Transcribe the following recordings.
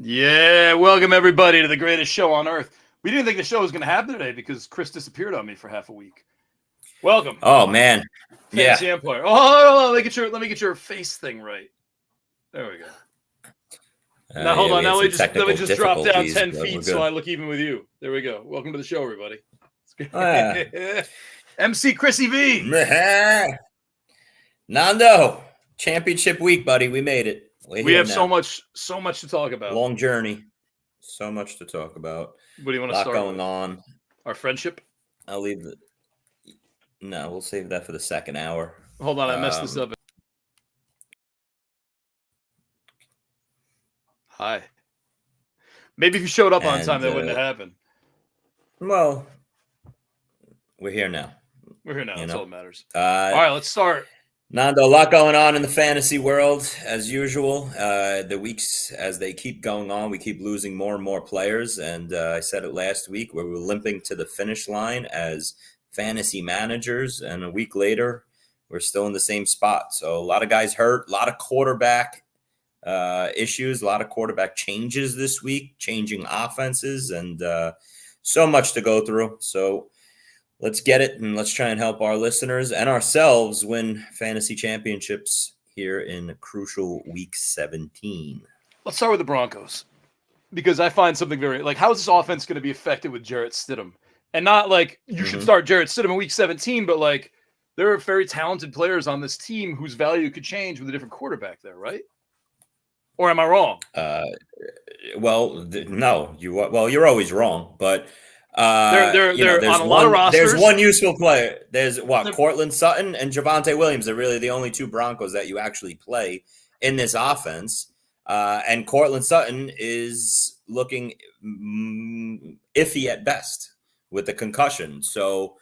Yeah, welcome everybody to the greatest show on earth. We didn't think the show was going to happen today because Chris disappeared on me for half a week. Welcome. Oh man, Fantasy Empire. Oh, let me get your face thing right. There we go. Now hold on. Now let me just drop down 10 feet so I look even with you. There we go. Welcome to the show, everybody. MC Chrissy V. Nando, championship week, buddy. We made it. We have so much to talk about. Long journey. So much to talk about. What do you want to start going on. Our friendship? I'll leave it. No, we'll save that for the second hour. Hold on, I messed this up. Hi. Maybe if you showed up on time, that wouldn't have happened. Well, we're here now. We're here now. That's all that matters. All right, let's start. Nando, a lot going on in the fantasy world, as usual. The weeks, as they keep going on, we keep losing more and more players. And I said it last week, where we were limping to the finish line as fantasy managers. And a week later, we're still in the same spot. So a lot of guys hurt, a lot of quarterback issues, a lot of quarterback changes this week, changing offenses, and so much to go through. So let's get it, and let's try and help our listeners and ourselves win fantasy championships here in crucial week 17. Let's start with the Broncos, because I find something how is this offense going to be affected with Jarrett Stidham? And not like you should start Jarrett Stidham in week 17, but like there are very talented players on this team whose value could change with a different quarterback there, right? Or am I wrong? No, you're always wrong, but they're on a lot of rosters. There's one useful player. There's Cortland Sutton and Javonte Williams are really the only two Broncos that you actually play in this offense. And Cortland Sutton is looking iffy at best with the concussion. So,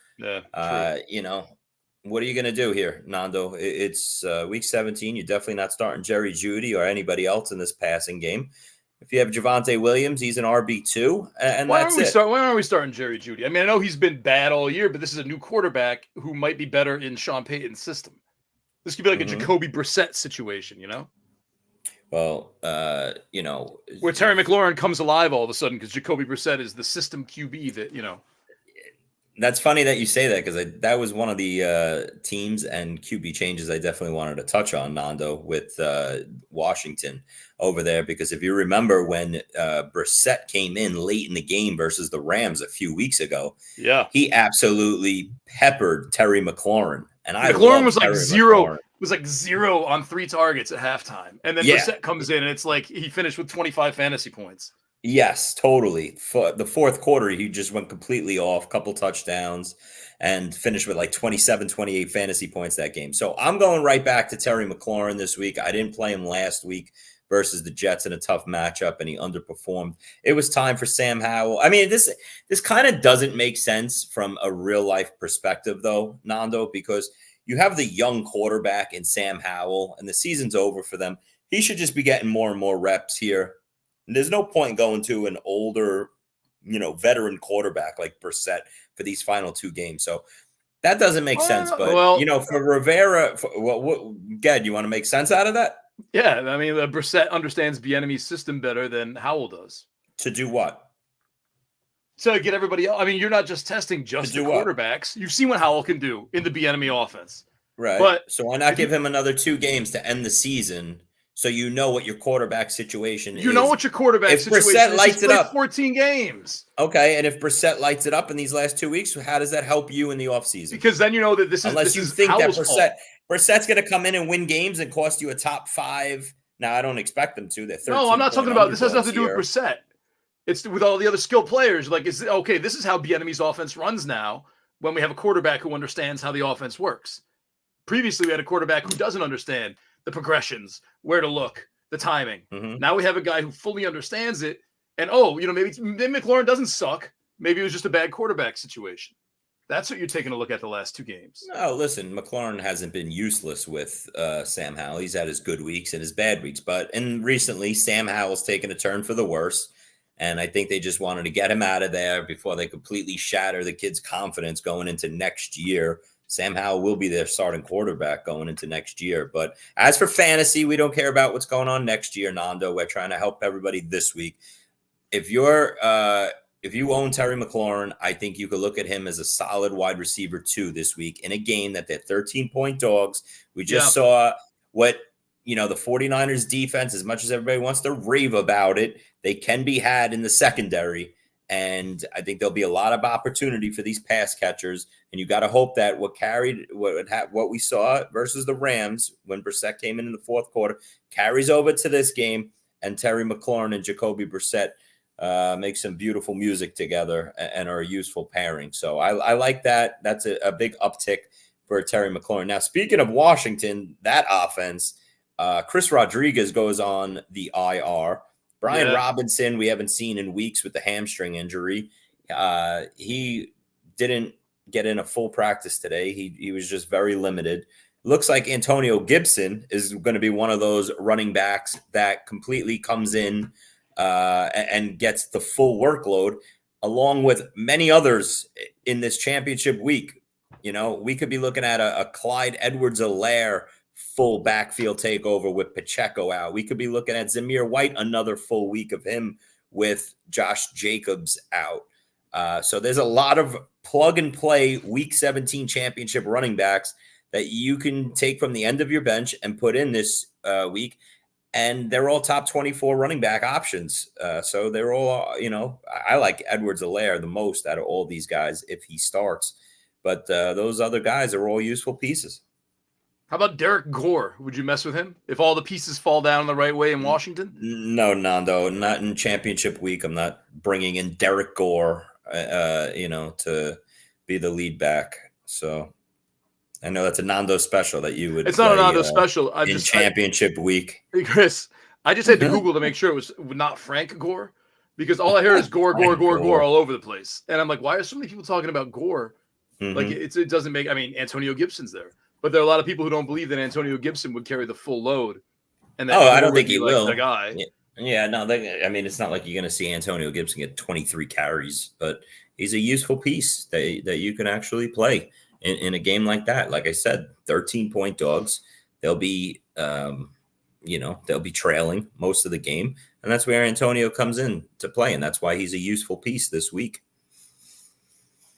what are you going to do here, Nando? It's week 17. You're definitely not starting Jerry Jeudy or anybody else in this passing game. If you have Javonte Williams, he's an RB2, and why that's it. Why aren't we starting Jerry Jeudy? I mean, I know he's been bad all year, but this is a new quarterback who might be better in Sean Payton's system. This could be like a Jacoby Brisset situation, you know? Well, where Terry McLaurin comes alive all of a sudden because Jacoby Brisset is the system QB that, you know. That's funny that you say that, because that was one of the teams and QB changes I definitely wanted to touch on, Nando, with Washington over there. Because if you remember when Brisset came in late in the game versus the Rams a few weeks ago, he absolutely peppered Terry McLaurin. And McLaurin was like zero. Was like 0 on 3 targets at halftime. And then Brisset comes in and it's like he finished with 25 fantasy points. Yes, totally. For the fourth quarter, he just went completely off, couple touchdowns, and finished with like 27, 28 fantasy points that game. So I'm going right back to Terry McLaurin this week. I didn't play him last week versus the Jets in a tough matchup, and he underperformed. It was time for Sam Howell. I mean, this kind of doesn't make sense from a real-life perspective, though, Nando, because you have the young quarterback in Sam Howell, and the season's over for them. He should just be getting more and more reps here. And there's no point going to an older, veteran quarterback like Brisset for these final 2 games. So that doesn't make sense. But, for Rivera, Ged, you want to make sense out of that? Yeah, I mean, Brisset understands Bieniemy's system better than Howell does. To do what? To get everybody else. I mean, you're not just testing just the quarterbacks. You've seen what Howell can do in the Bieniemy offense. Right. But so why not give him another 2 games to end the season? So you know what your quarterback situation is. You know what your quarterback situation is. If Brisset lights it up. 14 games. Okay, and if Brisset lights it up in these last 2 weeks, how does that help you in the offseason? Because then you know that Unless you think that Brisset's going to come in and win games and cost you a top 5. Now, I don't expect them to. No, I'm not talking about – this has nothing to do with Brisset. It's with all the other skilled players. Like, this is how Bieniemy's offense runs now when we have a quarterback who understands how the offense works. Previously, we had a quarterback who doesn't understand the progressions, where to look, the timing. Now we have a guy who fully understands it. And, maybe McLaurin doesn't suck. Maybe it was just a bad quarterback situation. That's what you're taking a look at the last 2 games. No, listen, McLaurin hasn't been useless with Sam Howell. He's had his good weeks and his bad weeks. And recently, Sam Howell's taken a turn for the worse. And I think they just wanted to get him out of there before they completely shatter the kid's confidence going into next year. Sam Howell will be their starting quarterback going into next year. But as for fantasy, we don't care about what's going on next year, Nando. We're trying to help everybody this week. If you own Terry McLaurin, I think you could look at him as a solid wide receiver 2 this week in a game that they're 13-point dogs. We just saw what, the 49ers defense, as much as everybody wants to rave about it, they can be had in the secondary. And I think there'll be a lot of opportunity for these pass catchers. And you got to hope that what we saw versus the Rams when Brisset came in the fourth quarter carries over to this game, and Terry McLaurin and Jacoby Brisset make some beautiful music together and are a useful pairing. So I like that. That's a big uptick for Terry McLaurin. Now, speaking of Washington, that offense, Chris Rodriguez goes on the IR. Brian Robinson, we haven't seen in weeks with the hamstring injury. He didn't get in a full practice today. He was just very limited. Looks like Antonio Gibson is going to be one of those running backs that completely comes in and gets the full workload, along with many others in this championship week. We could be looking at a Clyde Edwards-Helaire full backfield takeover with Pacheco out. We could be looking at Zamir White, another full week of him with Josh Jacobs out. So there's a lot of plug-and-play Week 17 championship running backs that you can take from the end of your bench and put in this week. And they're all top 24 running back options. So they're all, I like Edwards-Helaire the most out of all these guys if he starts. But those other guys are all useful pieces. How about Derek Gore? Would you mess with him if all the pieces fall down the right way in Washington? No, Nando, not in championship week. I'm not bringing in Derek Gore, to be the lead back. So I know that's a Nando special that you would. It's not a Nando special. Championship week. Chris, I just had to Google to make sure it was not Frank Gore, because all I hear is Gore all over the place. And I'm like, why are so many people talking about Gore? Mm-hmm. Like it doesn't make. I mean, Antonio Gibson's there. But there are a lot of people who don't believe that Antonio Gibson would carry the full load. And that I don't think he will. The guy. It's not like you're going to see Antonio Gibson get 23 carries, but he's a useful piece that you can actually play in a game like that. Like I said, 13-point dogs. They'll be, they'll be trailing most of the game, and that's where Antonio comes in to play, and that's why he's a useful piece this week.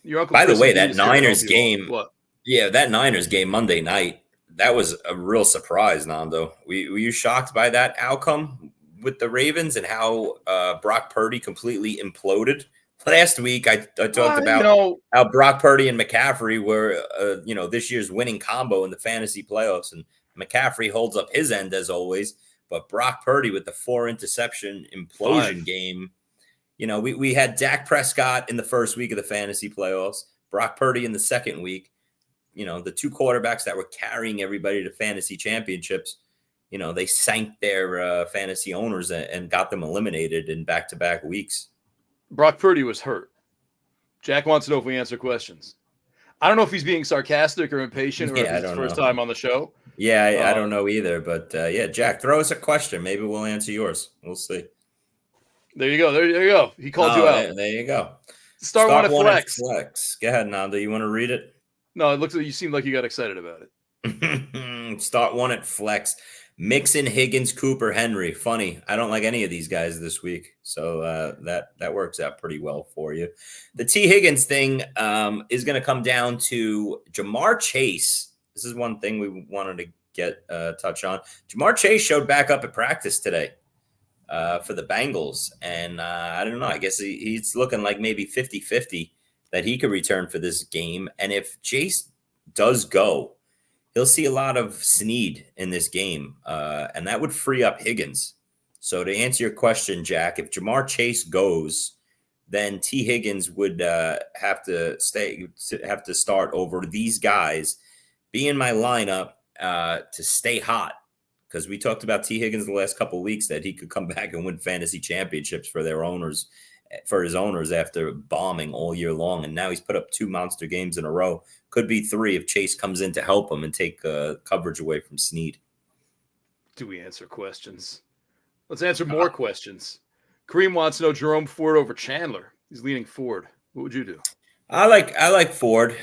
By the way, that Niners game. What? Yeah, that Niners game Monday night, that was a real surprise, Nando. Were you shocked by that outcome with the Ravens and how Brock Purdy completely imploded? Last week, I talked about how Brock Purdy and McCaffrey were, this year's winning combo in the fantasy playoffs. And McCaffrey holds up his end as always. But Brock Purdy with the 4-interception implosion game. We had Dak Prescott in the first week of the fantasy playoffs, Brock Purdy in the second week. The two quarterbacks that were carrying everybody to fantasy championships, they sank their fantasy owners and got them eliminated in back-to-back weeks. Brock Purdy was hurt. Jack wants to know if we answer questions. I don't know if he's being sarcastic or impatient or if it's his first time on the show. Yeah, I don't know either. But, Jack, throw us a question. Maybe we'll answer yours. We'll see. There you go. There you go. He called you out. There you go. Start one at flex. Go ahead, Nando. You want to read it? No, it looks like you seemed like you got excited about it. Start one at flex. Mixon, Higgins, Cooper, Henry. Funny. I don't like any of these guys this week. So that works out pretty well for you. The T. Higgins thing is going to come down to Jamar Chase. This is one thing we wanted to get touch on. Jamar Chase showed back up at practice today for the Bengals. And I don't know. I guess he's looking like maybe 50-50. That he could return for this game. And if Chase does go, he'll see a lot of Snead in this game. And that would free up Higgins. So to answer your question, Jack, if Jamar Chase goes, then T. Higgins would have to start over these guys. Be in my lineup to stay hot. Because we talked about T. Higgins the last couple of weeks that he could come back and win fantasy championships for his owners after bombing all year long. And now he's put up 2 monster games in a row. Could be 3 if Chase comes in to help him and take coverage away from Snead. Do we answer questions? Let's answer more questions. Kareem wants to know Jerome Ford over Chandler. He's leaning Ford. What would you do? I like Ford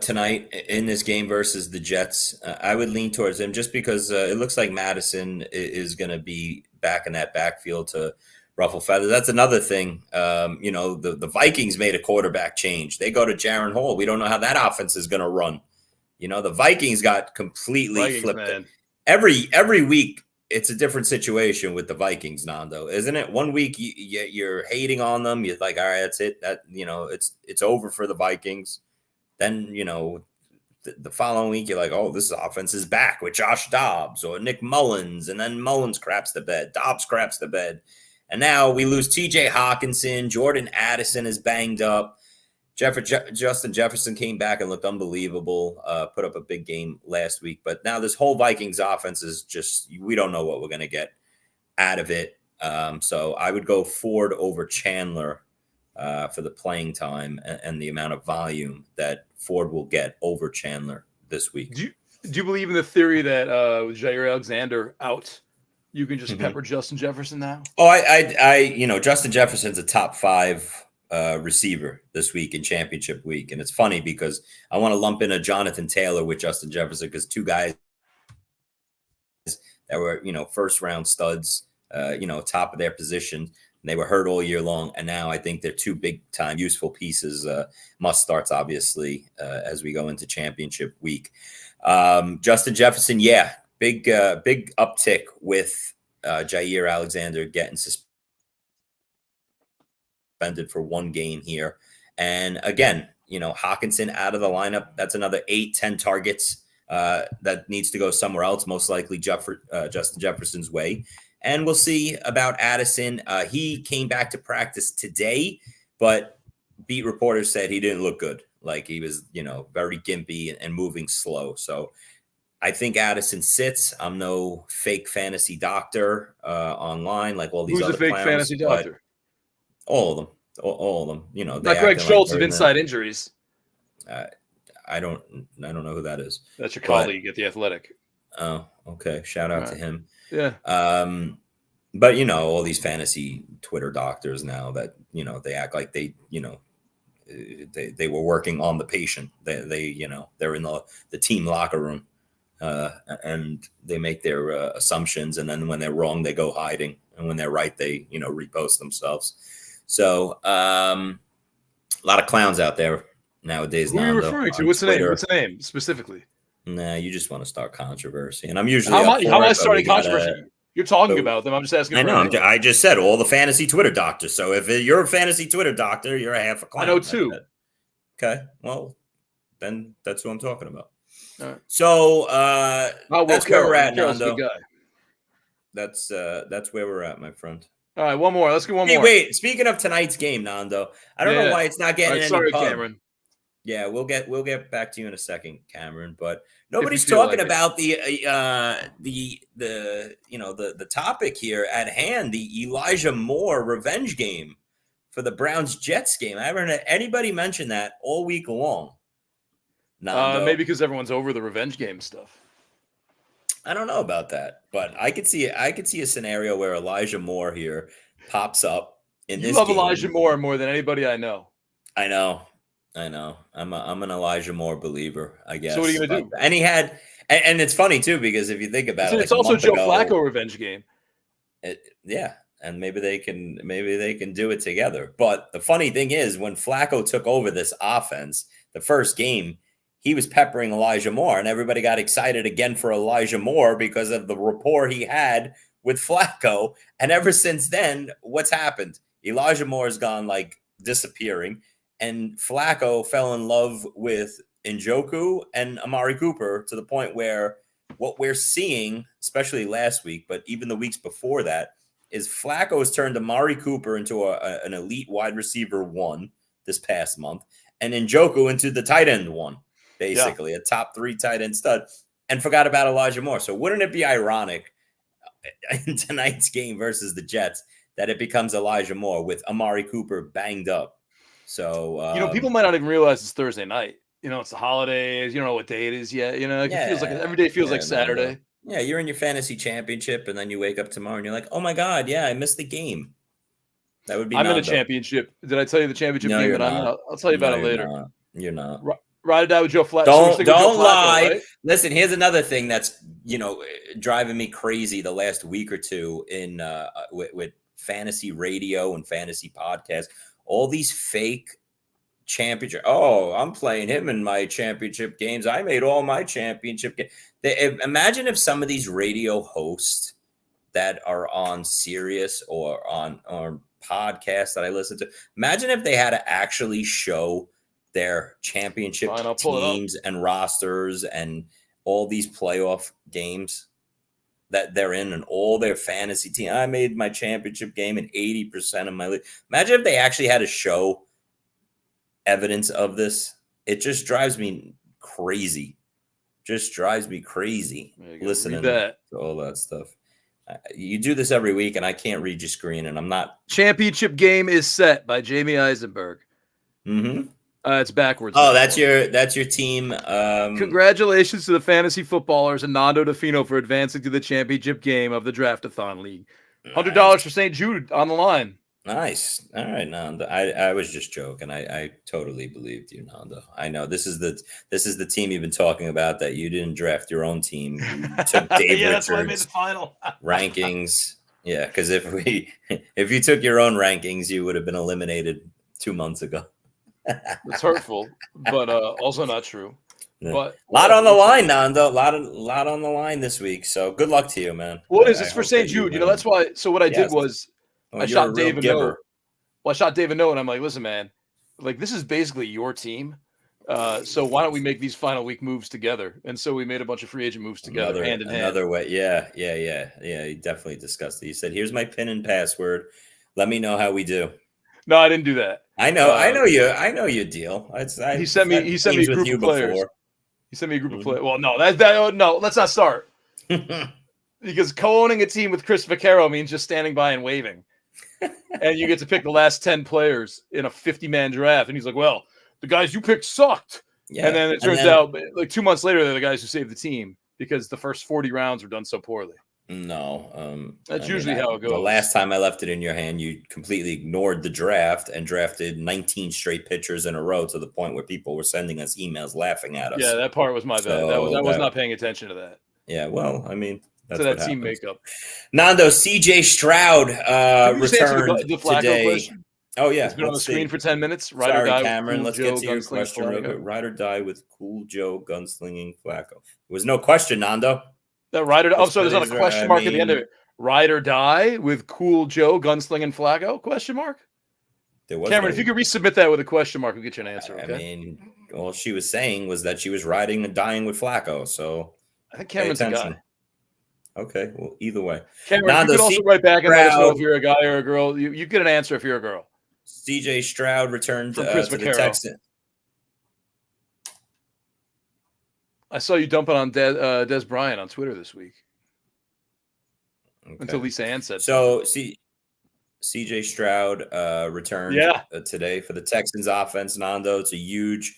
tonight in this game versus the Jets. I would lean towards him just because it looks like Madison is going to be back in that backfield to ruffle feathers. That's another thing. The Vikings made a quarterback change. They go to Jaron Hall. We don't know how that offense is going to run. The Vikings got completely flipped. Man. Every week, it's a different situation with the Vikings, Nando, isn't it? One week you're hating on them. You're like, all right, that's it. It's over for the Vikings. Then, the following week, you're like, oh, this offense is back with Josh Dobbs or Nick Mullins. And then Mullins craps the bed. Dobbs craps the bed. And now we lose TJ Hawkinson. Jordan Addison is banged up. Justin Jefferson came back and looked unbelievable, put up a big game last week. But now this whole Vikings offense is just, we don't know what we're going to get out of it. So I would go Ford over Chandler for the playing time and the amount of volume that Ford will get over Chandler this week. Do you believe in the theory that with Jair Alexander out, you can just pepper Justin Jefferson now? Oh, Justin Jefferson's a top 5 receiver this week in championship week. And it's funny because I want to lump in a Jonathan Taylor with Justin Jefferson because two guys that were, first round studs, top of their position. And they were hurt all year long. And now I think they're two big time useful pieces, must starts, obviously, as we go into championship week. Justin Jefferson, big uptick with Jair Alexander getting suspended for one game here. And again, Hawkinson out of the lineup. That's another 8-10 targets that needs to go somewhere else, most likely Justin Jefferson's way. And we'll see about Addison. He came back to practice today, but beat reporters said he didn't look good. Like he was, very gimpy and moving slow. So I think Addison sits. I'm no fake fantasy doctor online like all these other Who's a fake clowns, fantasy doctor? All of them. All of them. Not Greg Schultz of Inside Injuries. I don't know who that is. That's your colleague at The Athletic. Oh, okay. Shout out to him. Yeah. But all these fantasy Twitter doctors now that they act like they they were working on the patient. They're in the team locker room, and they make their assumptions, and then when they're wrong, they go hiding, and when they're right, they repost themselves. So a lot of clowns out there nowadays. Who are you referring to? What's the name? What's the name specifically? Nah, you just want to start controversy, and I'm usually how am I starting controversy? You're talking about them. I'm just asking. I know. I just said all the fantasy Twitter doctors. So if you're a fantasy Twitter doctor, you're a half a clown. I know two. Okay, well, then that's who I'm talking about. All right. So that's where we're at, Nando. That's where we're at, my friend. All right, one more. Let's get one more. Wait. Speaking of tonight's game, Nando, I don't know why it's not getting any sorry, pub. Cameron. Yeah, we'll get back to you in a second, Cameron. But nobody's talking about the topic here at hand, the Elijah Moore revenge game for the Browns-Jets game. I haven't heard anybody mention that all week long. Maybe because everyone's over the revenge game stuff. I don't know about that, but I could see a scenario where Elijah Moore here pops up in this game. You love Elijah Moore more than anybody I know. I know. I'm an Elijah Moore believer, I guess. So what are you gonna do? And he had, and it's funny too because if you think about it, it's also Joe Flacco revenge game. And maybe they can do it together. But the funny thing is, when Flacco took over this offense, the first game, he was peppering Elijah Moore, and everybody got excited again for Elijah Moore because of the rapport he had with Flacco. And ever since then, what's happened? Elijah Moore has gone like disappearing, and Flacco fell in love with Njoku and Amari Cooper to the point where what we're seeing, especially last week, but even the weeks before that, is Flacco has turned Amari Cooper into an elite wide receiver 1 this past month, and Njoku into the tight end 1. Basically, a top 3 tight end stud, and forgot about Elijah Moore. So wouldn't it be ironic in tonight's game versus the Jets that it becomes Elijah Moore with Amari Cooper banged up? So people might not even realize it's Thursday night. It's the holidays. You don't know what day it is yet. It feels like every day feels like Saturday. Yeah, you're in your fantasy championship, and then you wake up tomorrow and you're like, oh my god, I missed the game. That would be I'm in Nando. a championship. Did I tell you the championship No, game you're that I'm in? not. I'll tell you about No, it you're later. not. You're not. Ride or die with Joe Flacco. Don't lie. Right? Listen, here's another thing that's driving me crazy the last week or two in with fantasy radio and fantasy podcasts. All these fake championship. Oh, I'm playing him in my championship games. I made all my championship games. Imagine if some of these radio hosts that are on Sirius or on podcasts that I listen to, imagine if they had to actually show their championship teams and rosters and all these playoff games that they're in and all their fantasy team. I made my championship game in 80% of my league. Imagine if they actually had to show evidence of this. It just drives me crazy. Listening to all that stuff. You do this every week, and I can't read your screen, and I'm not. Championship game is set by Jamie Eisenberg. Mm-hmm. It's backwards. Oh, that's your team. Congratulations to the fantasy footballers and Nando DeFino for advancing to the championship game of the Draftathon League. $100 for St. Jude on the line. Nice. All right, Nando. I was just joking. I totally believed you, Nando. I know this is the team you've been talking about that you didn't draft your own team. You took Dave that's why I made the final rankings. Yeah, because if you took your own rankings, you would have been eliminated 2 months ago. It's hurtful, but also not true. Yeah. But a lot on the line, Nando. A lot on the line this week. So good luck to you, man. What is this for St. Jude? That's why. So what I did was I shot Dave a note. Well, I shot Dave a note, and I'm like, listen, man, like this is basically your team. So why don't we make these final week moves together? And so we made a bunch of free agent moves together, hand in hand. Another way, yeah. You definitely discussed it. You said, "Here's my PIN and password. Let me know how we do." No, I didn't do that. I know your deal. He sent me a group of players. He sent me a group of players. Well, no, no, let's not start. Because co-owning a team with Chris Vaccaro means just standing by and waving. And you get to pick the last 10 players in a 50-man draft. And he's like, well, the guys you picked sucked. Yeah. And then it turns out like 2 months later, they're the guys who saved the team because the first 40 rounds were done so poorly. No. That's usually how it goes. The last time I left it in your hand, you completely ignored the draft and drafted 19 straight pitchers in a row to the point where people were sending us emails laughing at us. Yeah, that part was my bad. I was not paying attention to that. Yeah, well, I mean, that's to that team makeup. Nando, CJ Stroud returned the Flacco today. Question? Oh, yeah. It's been on the screen for 10 minutes. Sorry, Cameron. Let's get to your question real quick. Ride or die with Cool Joe gunslinging Flacco. There was no question, Nando. That ride or die. Oh, so there's not a question mark at the end of it. Ride or die with Cool Joe gunslinging Flacco? Question mark? Cameron, if you could resubmit that with a question mark, we'll get you an answer. Okay? I mean, all she was saying was that she was riding and dying with Flacco. So I think Cameron's a guy. Okay, well, either way. Cameron, Nando, you could also write back and let us know if you're a guy or a girl. You get an answer if you're a girl. CJ Stroud returned to the Texans. I saw you dumping on Des Bryant on Twitter this week. Okay. Until Lisa Ann said so. CJ Stroud returned today for the Texans offense. Nando, it's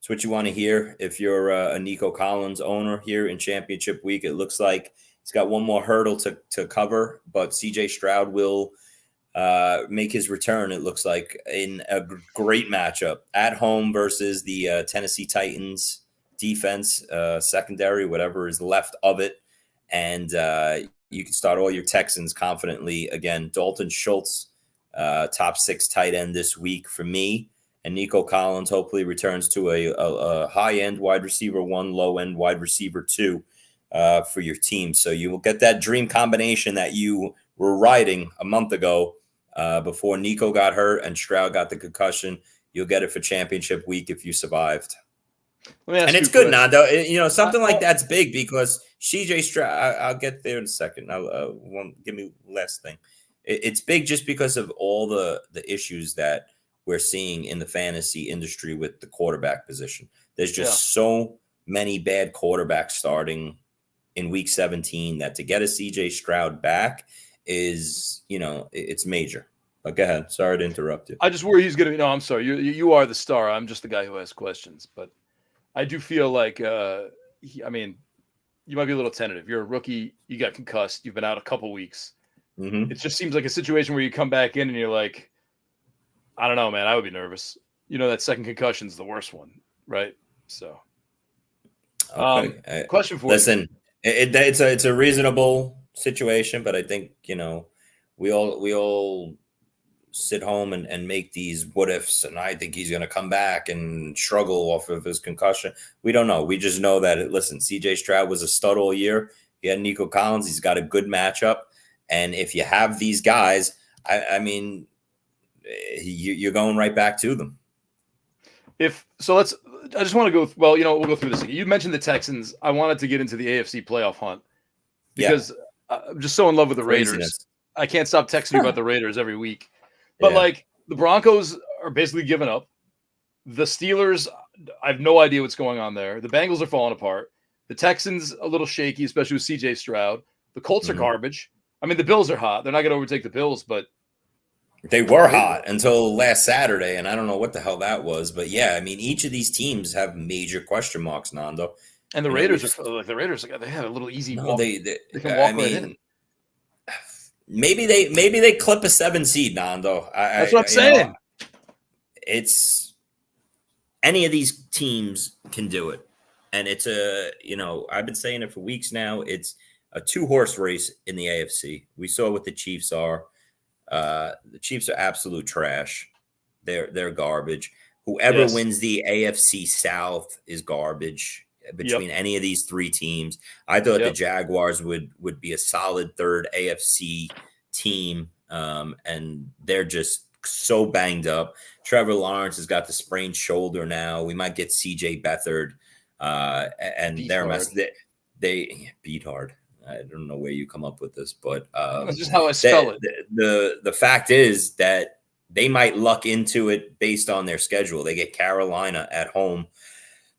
what you want to hear if you're a Nico Collins owner here in championship week. It looks like he's got one more hurdle to cover, but CJ Stroud will make his return, it looks like, in a great matchup at home versus the Tennessee Titans defense, secondary, whatever is left of it. And you can start all your Texans confidently. Again, Dalton Schultz, top 6 tight end this week for me. And Nico Collins hopefully returns to a high-end wide receiver 1, low-end wide receiver 2 for your team. So you will get that dream combination that you were riding a month ago before Nico got hurt and Stroud got the concussion. You'll get it for championship week if you survived. And it's good, Nando. Something like that's big because CJ Stroud, I'll get there in a second. Give me last thing. It's big just because of all the issues that we're seeing in the fantasy industry with the quarterback position. There's just so many bad quarterbacks starting in week 17 that to get a CJ Stroud back is, it's major. But go ahead. Sorry to interrupt you. I just worry he's going to. No, I'm sorry. You are the star. I'm just the guy who asks questions. But I do feel like, you might be a little tentative. You're a rookie. You got concussed. You've been out a couple weeks. Mm-hmm. It just seems like a situation where you come back in and you're like, I don't know, man. I would be nervous. That second concussion's the worst one, right? So, Okay. Question for you. Listen, it's a reasonable situation, but I think we all sit home and make these what ifs, and I think he's going to come back and struggle off of his concussion. We don't know. We just know that listen, CJ Stroud was a stud all year. He had Nico Collins. He's got a good matchup, and if you have these guys, I mean, you're going right back to them. I just want to go. Well, we'll go through this. You mentioned the Texans. I wanted to get into the AFC playoff hunt because I'm just so in love with the Raiders. I can't stop texting you about the Raiders every week. But the Broncos are basically giving up. The Steelers, I have no idea what's going on there. The Bengals are falling apart. The Texans a little shaky, especially with CJ Stroud. The Colts are garbage. I mean, the Bills are hot. They're not going to overtake the Bills, but they were hot until last Saturday, and I don't know what the hell that was. But yeah, I mean, each of these teams have major question marks, Nando. And the Raiders they have a little easy walk. They can walk right in. Maybe they clip a 7 seed, Nando. That's what I'm saying. It's any of these teams can do it, and it's I've been saying it for weeks now. It's a 2-horse race in the AFC. We saw what the Chiefs are. The Chiefs are absolute trash. They're garbage. Whoever wins the AFC South is garbage. Between any of these 3 teams, I thought the Jaguars would be a solid third AFC team, and they're just so banged up. Trevor Lawrence has got the sprained shoulder now. We might get CJ Beathard, and they're a mess. They beat hard. I don't know where you come up with this, but that's just how I spell it. The fact is that they might luck into it based on their schedule. They get Carolina at home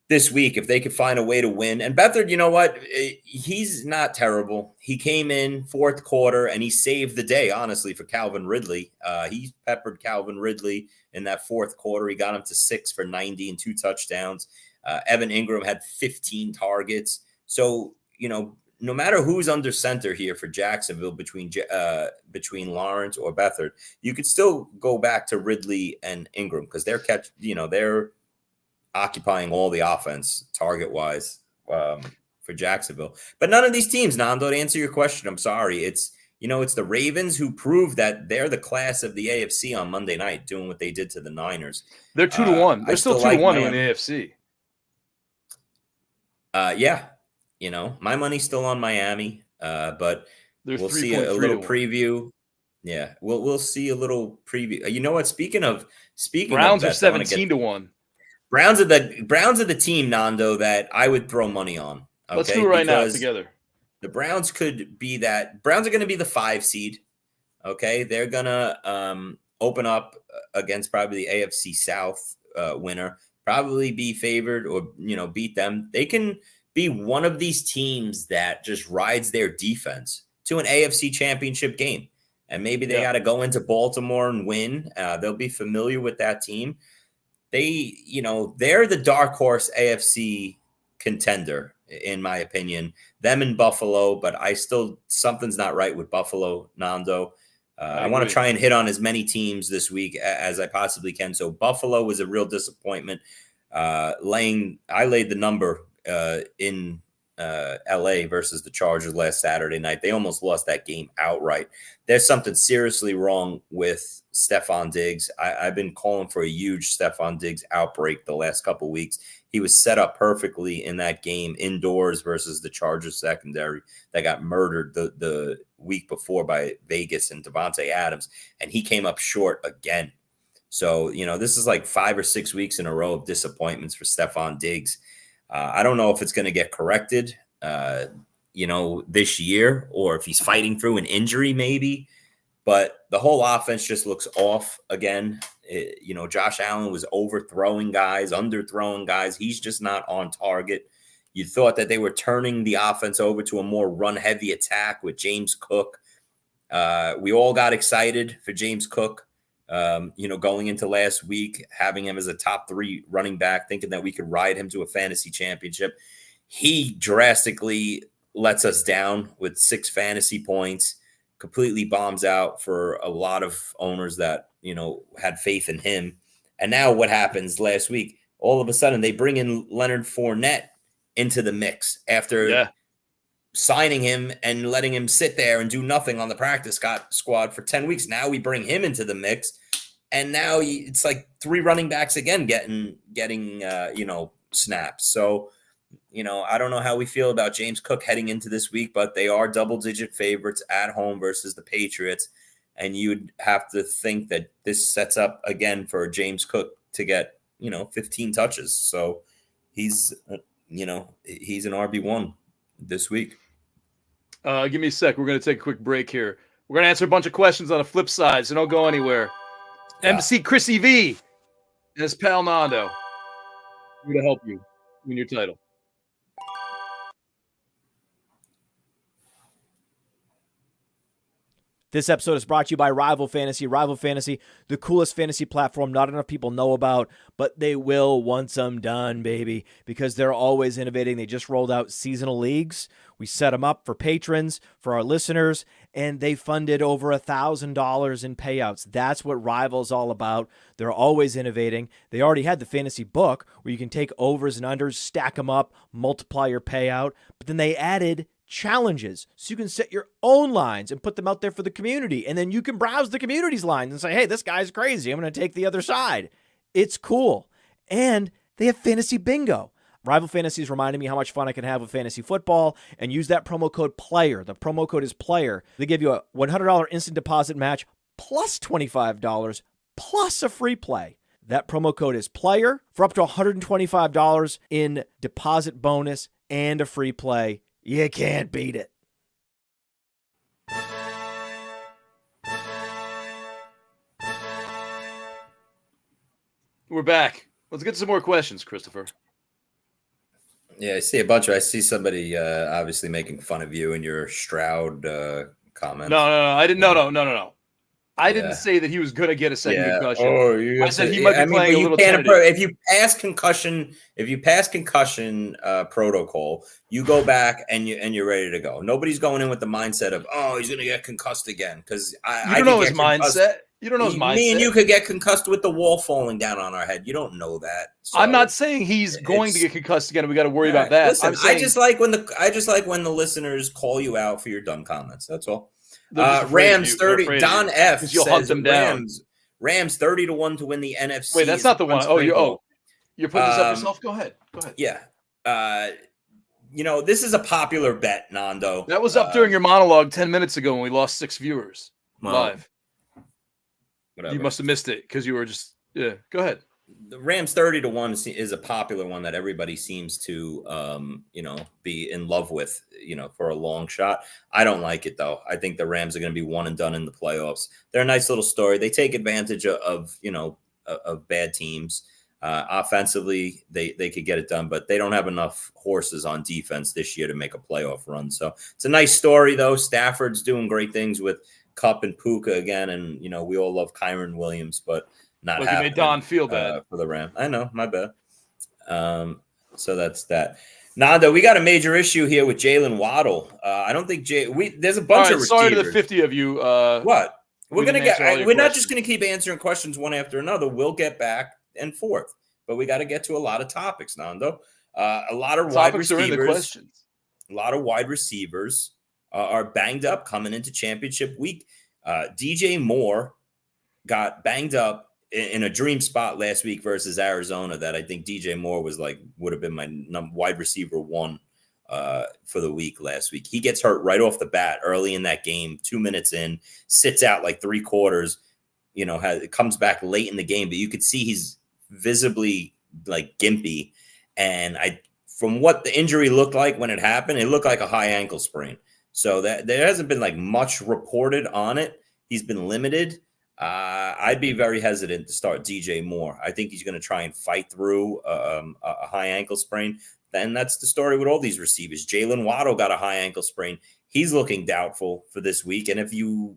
this week if they could find a way to win. And Beathard, you know what? He's not terrible. He came in fourth quarter and he saved the day, honestly, for Calvin Ridley. He peppered Calvin Ridley in that fourth quarter. He got him to 6 for 90 and 2 touchdowns. Evan Ingram had 15 targets. So, no matter who's under center here for Jacksonville between Lawrence or Beathard, you could still go back to Ridley and Ingram because they're occupying all the offense target-wise for Jacksonville. But none of these teams, Nando, to answer your question, I'm sorry. It's the Ravens who proved that they're the class of the AFC on Monday night, doing what they did to the Niners. They're 2-1. They're still 2-1 in the AFC. My money's still on Miami, but we'll see a little preview. Yeah, we'll see a little preview. You know what? Speaking of Browns are 17-1. Browns are the team, Nando, that I would throw money on. Okay? Let's do it right now together. The Browns could be that. Browns are going to be the 5 seed. Okay, they're gonna open up against probably the AFC South winner. Probably be favored or beat them. They can be one of these teams that just rides their defense to an AFC Championship game, and maybe they got to go into Baltimore and win. They'll be familiar with that team. They're the dark horse AFC contender, in my opinion. Them in Buffalo, but something's not right with Buffalo, Nando. I want to try and hit on as many teams this week as I possibly can. So Buffalo was a real disappointment. I laid the number in LA versus the Chargers last Saturday night. They almost lost that game outright. There's something seriously wrong with Stephon Diggs. I've been calling for a huge Stephon Diggs outbreak the last couple of weeks. He was set up perfectly in that game indoors versus the Chargers secondary that got murdered the week before by Vegas and Devontae Adams, and he came up short again. So, this is like 5 or 6 weeks in a row of disappointments for Stephon Diggs. I don't know if it's going to get corrected, this year, or if he's fighting through an injury, maybe. But the whole offense just looks off again. Josh Allen was overthrowing guys, underthrowing guys. He's just not on target. You thought that they were turning the offense over to a more run-heavy attack with James Cook. We all got excited for James Cook. Going into last week, having him as a top 3 running back, thinking that we could ride him to a fantasy championship. He drastically lets us down with 6 fantasy points, completely bombs out for a lot of owners that had faith in him. And now what happens last week? All of a sudden, they bring in Leonard Fournette into the mix after signing him and letting him sit there and do nothing on the practice squad for 10 weeks. Now we bring him into the mix, and now it's like 3 running backs again getting snaps. So, I don't know how we feel about James Cook heading into this week, but they are double-digit favorites at home versus the Patriots, and you'd have to think that this sets up again for James Cook to get 15 touches. So he's an RB1 this week. Give me a sec. We're going to take a quick break here. We're going to answer a bunch of questions on the flip side, so don't go anywhere. MC Chrissy V and his pal Nando. I'm going to help you win your title. This episode is brought to you by Rival Fantasy. Rival Fantasy, the coolest fantasy platform not enough people know about, but they will once I'm done, baby, because they're always innovating. They just rolled out seasonal leagues. We set them up for patrons, for our listeners, and they funded over $1,000 in payouts. That's what Rival's all about. They're always innovating. They already had the fantasy book where you can take overs and unders, stack them up, multiply your payout, but then they added challenges so you can set your own lines and put them out there for the community, and then you can browse the community's lines and say, hey, this guy's crazy, I'm going to take the other side. It's cool. And they have fantasy bingo. Rival Fantasy is reminding me how much fun I can have with fantasy football, and use that promo code PLAYER. The promo code is PLAYER. They give you a $100 instant deposit match plus $25 plus a free play. That promo code is PLAYER for up to $125 in deposit bonus and a free play. You can't beat it. We're back. Let's get some more questions, Christopher. Yeah, I see somebody obviously making fun of you and your Stroud comment. No. I didn't. No. I didn't say that he was going to get a second concussion. I said he might be playing a little tentative. If you pass concussion protocol, you go back and you're ready to go. Nobody's going in with the mindset of, he's going to get concussed again, because you don't know his mindset. You don't know his mindset. Me and you could get concussed with the wall falling down on our head. You don't know that. So I'm not saying he's going to get concussed again. We got to worry about that. Listen, I just like when the listeners call you out for your dumb comments. That's all. Rams 30. Don F says you'll hunt them down. Rams 30-1 to win the NFC. Wait, that's not the one. You're putting this up yourself. Go ahead. Yeah. This is a popular bet, Nando. That was up during your monologue 10 minutes ago when we lost 6 viewers live. Whatever. You must have missed it because you were just go ahead. The Rams 30-1 is a popular one that everybody seems to, be in love with, for a long shot. I don't like it, though. I think the Rams are going to be one and done in the playoffs. They're a nice little story. They take advantage of bad teams. Offensively, they could get it done, but they don't have enough horses on defense this year to make a playoff run. So it's a nice story, though. Stafford's doing great things with Kupp and Puka again, and, we all love Kyron Williams, but not happening. You made Don feel bad for the Ram. I know, my bad. So that's that. Nando, we got a major issue here with Jalen Waddle. I don't think there's a bunch of receivers. Sorry to the 50 of you. What? We're not just going to keep answering questions one after another. We'll get back and forth, but we got to get to a lot of topics, Nando. A lot of wide receivers. A lot of wide receivers are banged up coming into championship week. DJ Moore got banged up in a dream spot last week versus Arizona that I think DJ Moore would have been my wide receiver 1 for the week last week. He gets hurt right off the bat early in that game, 2 minutes in, sits out like 3 quarters, it comes back late in the game, but you could see he's visibly gimpy. And from what the injury looked like when it happened, it looked like a high ankle sprain. So that there hasn't been much reported on it. He's been limited. I'd be very hesitant to start DJ Moore. I think he's going to try and fight through a high ankle sprain. Then that's the story with all these receivers. Jalen Waddle got a high ankle sprain. He's looking doubtful for this week. And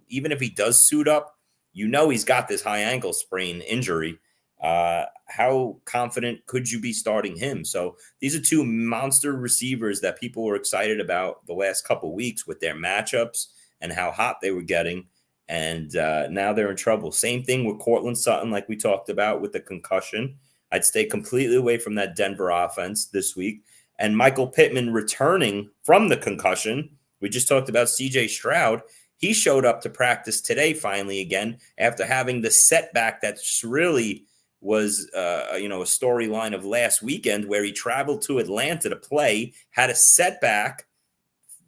even if he does suit up, he's got this high ankle sprain injury. How confident could you be starting him? So these are 2 monster receivers that people were excited about the last couple of weeks with their matchups and how hot they were getting. And now they're in trouble. Same thing with Cortland Sutton, like we talked about with the concussion. I'd stay completely away from that Denver offense this week. And Michael Pittman returning from the concussion. We just talked about CJ Stroud. He showed up to practice today finally again after having the setback that's really was a storyline of last weekend where he traveled to Atlanta to play, had a setback,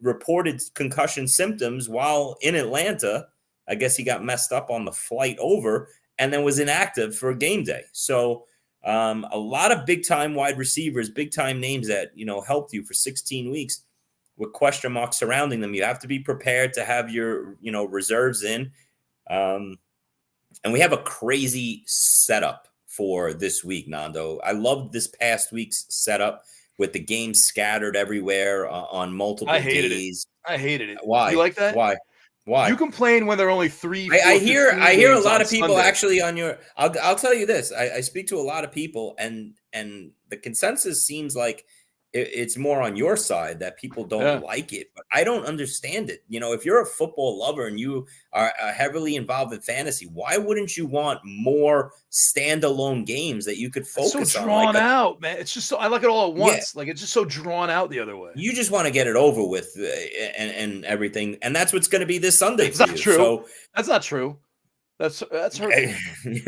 reported concussion symptoms while in Atlanta. I guess he got messed up on the flight over and then was inactive for game day. So a lot of big-time wide receivers, big-time names that, helped you for 16 weeks with question marks surrounding them. You have to be prepared to have your, reserves in. And we have a crazy setup for this week, Nando. I loved this past week's setup with the games scattered everywhere on multiple days. I hated it. Why? You like that? Why? You complain when there are only 3. I hear a lot of people Sunday. actually on your. I'll tell you this. I speak to a lot of people, and the consensus seems like it's more on your side that people don't like it, but I don't understand it. If you're a football lover and you are heavily involved in fantasy, why wouldn't you want more standalone games that you could focus on? It's so drawn out, man. It's just so I like it all at once. Like it's just so drawn out the other way. You just want to get it over with and everything, and that's what's going to be this Sunday. That's not true. So, that's not true. That's hurtful.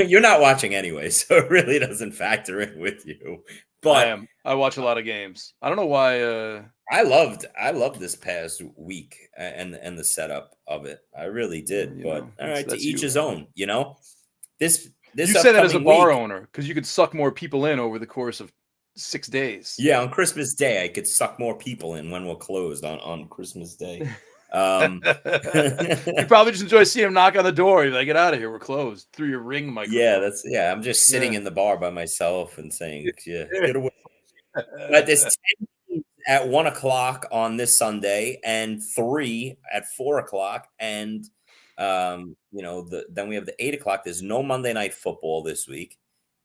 You're not watching anyway, so it really doesn't factor in with you. But I watch a lot of games. I don't know why. I loved this past week and the setup of it. I really did. But all right, to each his own. This you say that as a bar owner because you could suck more people in over the course of 6 days. Yeah, on Christmas Day, I could suck more people in when we're closed on Christmas Day. You probably just enjoy seeing him knock on the door. You're like, get out of here, we're closed. Through your ring microphone. I'm just sitting in the bar by myself and saying, get away. But there's 10 games at 1:00 on this Sunday and 3 at 4:00. And then we have the 8:00. There's no Monday Night Football this week.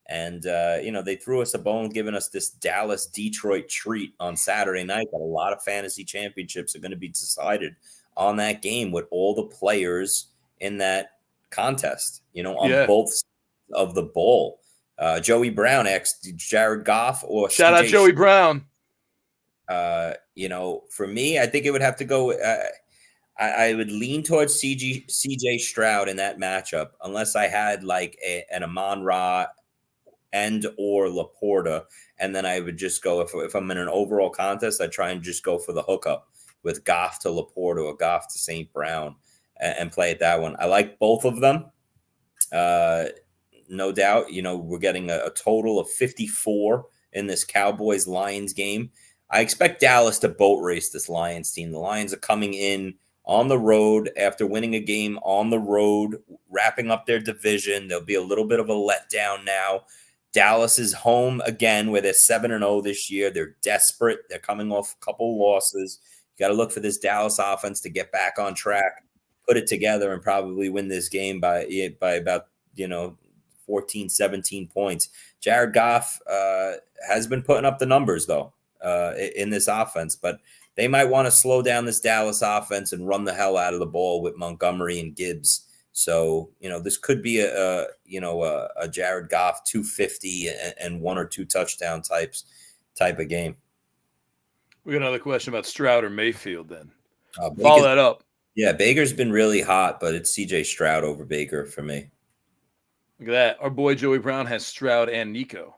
And they threw us a bone, giving us this Dallas-Detroit treat on Saturday night. That a lot of fantasy championships are going to be decided on that game with all the players in that contest, on both sides of the ball. Joey Brown asked Jared Goff or shout out Joey Brown. For me, I think it would have to go. I would lean towards CJ Stroud in that matchup, unless I had like an Amon-Ra and or Laporta, and then I would just go if I'm in an overall contest, I try and just go for the hookup with Goff to Laporta or Goff to St. Brown and play it that one. I like both of them. No doubt, we're getting a total of 54 in this Cowboys-Lions game. I expect Dallas to boat race this Lions team. The Lions are coming in on the road after winning a game on the road, wrapping up their division. There'll be a little bit of a letdown now. Dallas is home again where they're 7-0 this year. They're desperate. They're coming off a couple losses. You got to look for this Dallas offense to get back on track, put it together, and probably win this game by about 14, 17 points. Jared Goff has been putting up the numbers, though, in this offense. But they might want to slow down this Dallas offense and run the hell out of the ball with Montgomery and Gibbs. So, this could be a Jared Goff 250 and 1 or 2 touchdown type of game. We got another question about Stroud or Mayfield then. Follow that up. Yeah, Baker's been really hot, but it's CJ Stroud over Baker for me. Look at that. Our boy Joey Brown has Stroud and Nico.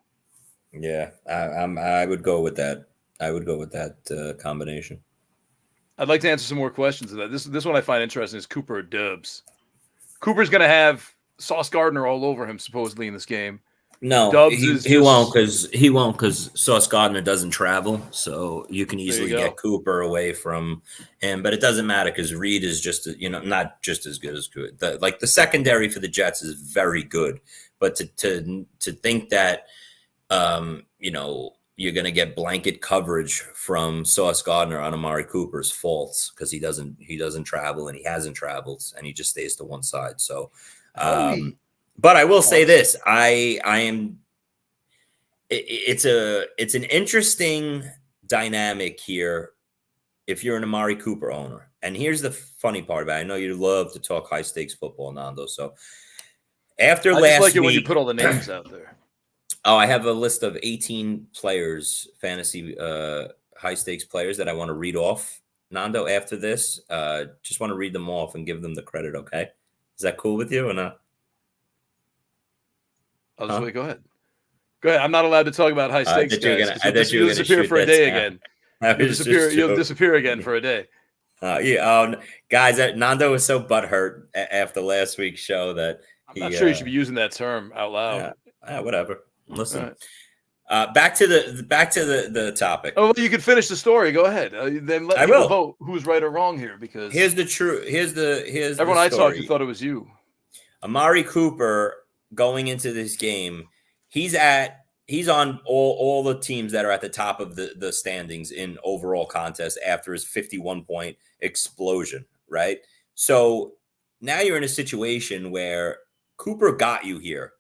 Yeah, I would go with that. I would go with that combination. I'd like to answer some more questions of that. This one I find interesting is Cooper or Dubs. Cooper's going to have Sauce Gardner all over him supposedly in this game. No, Dubs he won't because Sauce Gardner doesn't travel, so you can easily get Cooper away from him. But it doesn't matter because Reed is just not just as good as good. The secondary for the Jets is very good, but to think that you're going to get blanket coverage from Sauce Gardner on Amari Cooper's false because he doesn't travel and he hasn't traveled and he just stays to one side. So, but I will say this, it's an interesting dynamic here. if you're an Amari Cooper owner. And here's the funny part about it. I know you love to talk high stakes football, Nando. So after I last just like it week, when you put all the names out there. Oh, I have a list of 18 players, fantasy high stakes players that I want to read off. Nando, after this, just want to read them off and give them the credit, okay? Is that cool with you or not? I'll just wait. Go ahead. Go ahead. I'm not allowed to talk about high stakes, guys. I thought you were going to disappear shoot for a that day down. again. You'll disappear again for a day. Guys, Nando was so butthurt after last week's show that I'm not sure you should be using that term out loud. Whatever. Listen. Right. Back to the topic. Oh, well, you can finish the story. Go ahead. Then let people vote who's right or wrong here. Because here's everyone I talked to thought it was you. Amari Cooper going into this game, he's on all the teams that are at the top of the standings in overall contest after his 51-point explosion, right? So now you're in a situation where Cooper got you here,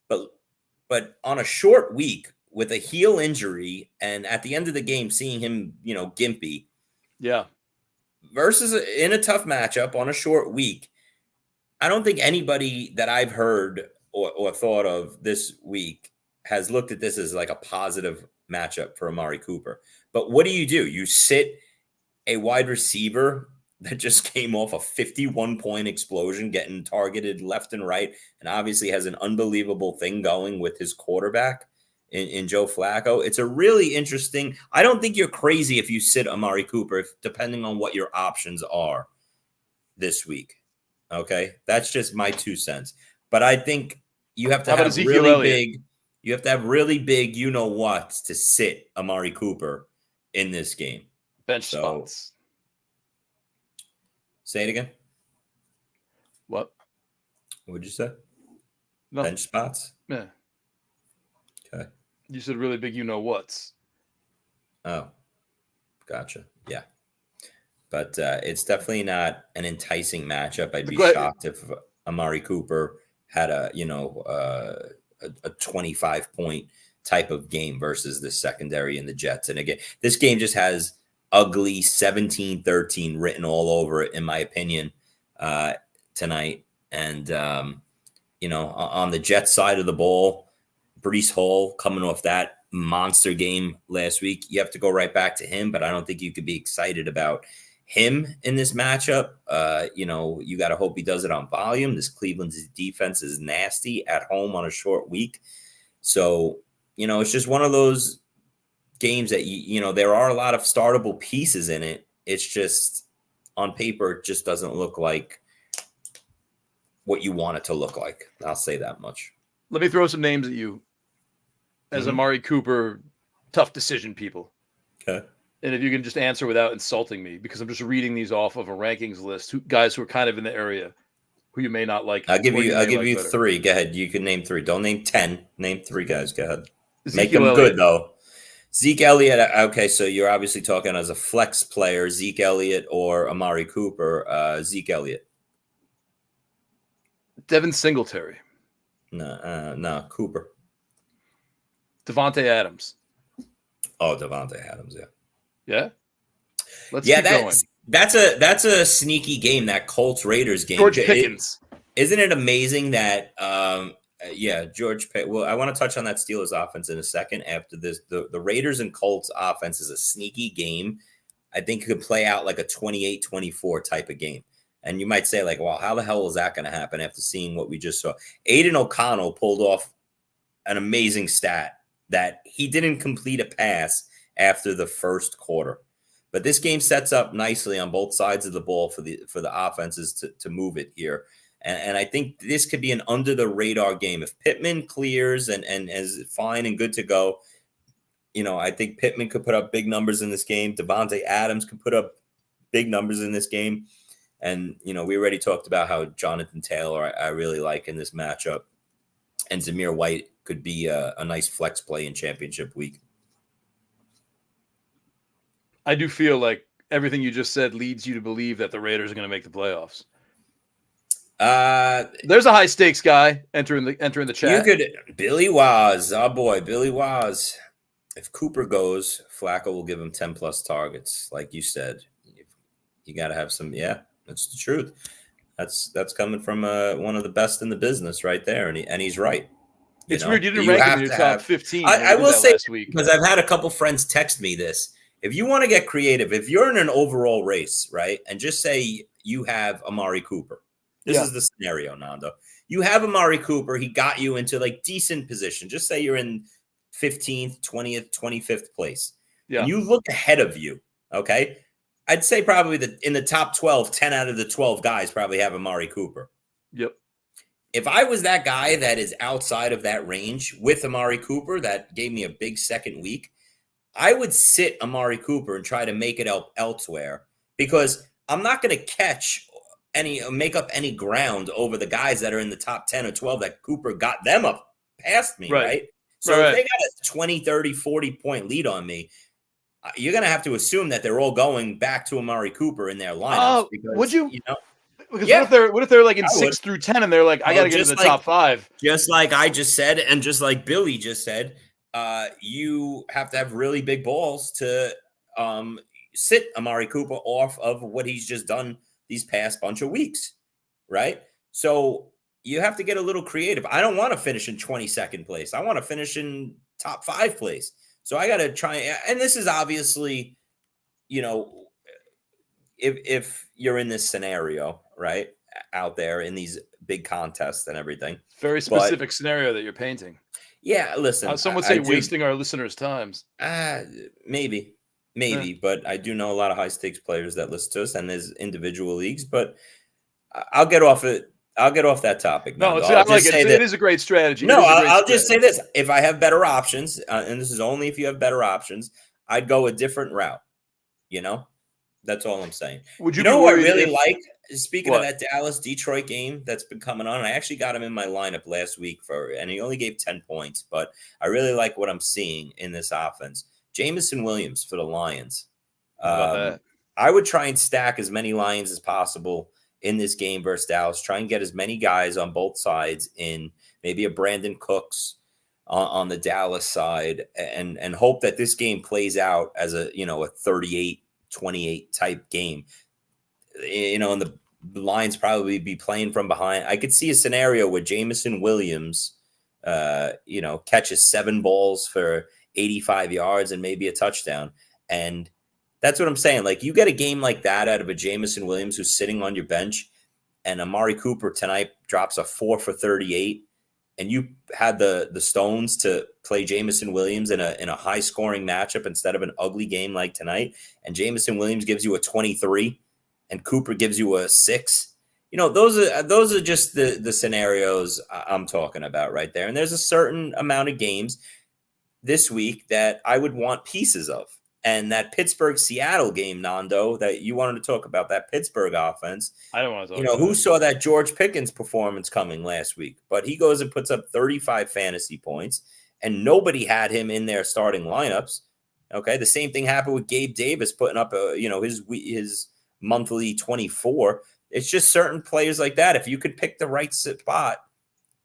but on a short week with a heel injury, and at the end of the game, seeing him, gimpy. Yeah. Versus in a tough matchup on a short week, I don't think anybody that I've heard or thought of this week has looked at this as like a positive matchup for Amari Cooper. But what do? You sit a wide receiver that just came off a 51-point explosion, getting targeted left and right, and obviously has an unbelievable thing going with his quarterback in Joe Flacco. It's a really interesting. I don't think you're crazy if you sit Amari Cooper, depending on what your options are this week. Okay, that's just my 2 cents. But I think you have to have really big. You have to have really big, to sit Amari Cooper in this game. Bench spots. Say it again. What? What'd you say? No. Bench spots? Yeah. Okay. You said really big whats. Oh, gotcha. Yeah. But it's definitely not an enticing matchup. I'd be shocked if Amari Cooper had a 25-point type of game versus the secondary and the Jets. And again, this game just has ugly 17-13 written all over it, in my opinion, tonight. And, on the Jets side of the ball, Breece Hall coming off that monster game last week, you have to go right back to him, but I don't think you could be excited about him in this matchup. You got to hope he does it on volume. This Cleveland's defense is nasty at home on a short week. So, it's just one of those games that, there are a lot of startable pieces in it. It's just on paper, it just doesn't look like what you want it to look like. I'll say that much. Let me throw some names at you as Amari Cooper, tough decision people. Okay. And if you can just answer without insulting me, because I'm just reading these off of a rankings list, guys who are kind of in the area who you may not like. I'll give you 3. Go ahead. You can name 3. Don't name 10. Name 3 guys. Go ahead. Make them good, though. Zeke Elliott. Okay, so you're obviously talking as a flex player, Zeke Elliott or Amari Cooper. Zeke Elliott. Devin Singletary. No, Cooper. Devontae Adams. Oh, Devontae Adams, yeah. Yeah? Let's keep going. That's a sneaky game, that Colts-Raiders game. George Pickens. Isn't it amazing that George Pickens. Well, I want to touch on that Steelers offense in a second after this. The Raiders and Colts offense is a sneaky game. I think it could play out like a 28-24 type of game. And you might say, like, well, how the hell is that going to happen after seeing what we just saw? Aiden O'Connell pulled off an amazing stat that he didn't complete a pass after the first quarter. But this game sets up nicely on both sides of the ball for the offenses to move it here. And I think this could be an under-the-radar game. If Pittman clears and is fine and good to go, I think Pittman could put up big numbers in this game. Devontae Adams could put up big numbers in this game. And, we already talked about how Jonathan Taylor I really like in this matchup. And Zamir White could be a nice flex play in championship week. I do feel like everything you just said leads you to believe that the Raiders are going to make the playoffs. There's a high stakes guy entering the chat. Billy Waz, oh boy, Billy Waz. If Cooper goes, Flacco will give him 10 plus targets, like you said. You got to have some. Yeah, that's the truth. That's coming from one of the best in the business right there, and he's right. It's weird you didn't rank him in your top 15. I will say last week because I've had a couple friends text me this. If you want to get creative, if you're in an overall race, right, and just say you have Amari Cooper. This is the scenario, Nando. You have Amari Cooper. He got you into like decent position. Just say you're in 15th, 20th, 25th place. Yeah. And you look ahead of you, okay? I'd say probably in the top 12, 10 out of the 12 guys probably have Amari Cooper. Yep. If I was that guy that is outside of that range with Amari Cooper, that gave me a big second week, I would sit Amari Cooper and try to make it elsewhere because I'm not going to make up any ground over the guys that are in the top 10 or 12 that Cooper got them up past me, right? So if they got a 20, 30, 40-point lead on me, you're going to have to assume that they're all going back to Amari Cooper in their lineups. Because, would you? Because yeah, what if they're like in 6 through 10 and they're like, I got to get into the top 5? Just like I just said, and just like Billy just said, you have to have really big balls to sit Amari Cooper off of what he's just done these past bunch of weeks, right? So you have to get a little creative. I don't want to finish in 22nd place. I want to finish in top 5 place. So I got to try. And this is obviously, if you're in this scenario, right, out there in these big contests and everything. Very specific scenario that you're painting. Yeah, listen. Some would say wasting our listeners' times. Maybe. But I do know a lot of high stakes players that listen to us, and there's individual leagues. But I'll get off it. I'll get off that topic. No, I like it. It is a great strategy. No, I'll just say this: if I have better options, and this is only if you have better options, I'd go a different route. That's all I'm saying. Would you know what I really like? Speaking of that Dallas-Detroit game that's been coming on, I actually got him in my lineup last week and he only gave 10 points, but I really like what I'm seeing in this offense. Jameson Williams for the Lions. I would try and stack as many Lions as possible in this game versus Dallas. Try and get as many guys on both sides in maybe a Brandon Cooks on the Dallas side and hope that this game plays out as a 38-28 type game. And the Lions probably be playing from behind. I could see a scenario where Jameson Williams, catches 7 balls for 85 yards and maybe a touchdown. And that's what I'm saying. Like, you get a game like that out of a Jameson Williams who's sitting on your bench, and Amari Cooper tonight drops a 4 for 38, and you had the stones to play Jameson Williams in a high scoring matchup instead of an ugly game like tonight, and Jameson Williams gives you a 23 and Cooper gives you a 6. Those are just the scenarios I'm talking about right there. And there's a certain amount of games this week that I would want pieces of. And that Pittsburgh-Seattle game, Nando, that you wanted to talk about, that Pittsburgh offense. I don't want to talk about who saw that George Pickens performance coming last week? But he goes and puts up 35 fantasy points, and nobody had him in their starting lineups. Okay, the same thing happened with Gabe Davis putting up his monthly 24. It's just certain players like that. If you could pick the right spot,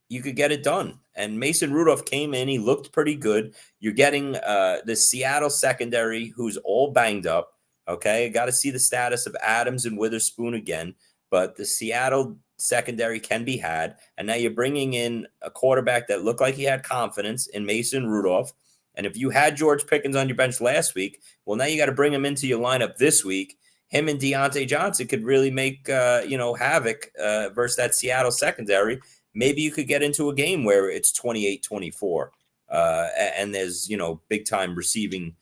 you could get it done. And Mason Rudolph came in. He looked pretty good. You're getting the Seattle secondary, who's all banged up. Okay, got to see the status of Adams and Witherspoon again. But the Seattle secondary can be had. And now you're bringing in a quarterback that looked like he had confidence in Mason Rudolph. And if you had George Pickens on your bench last week, well, now you got to bring him into your lineup this week. Him and Deontay Johnson could really make, havoc versus that Seattle secondary. Maybe you could get into a game where it's 28-24 and there's, big time receiving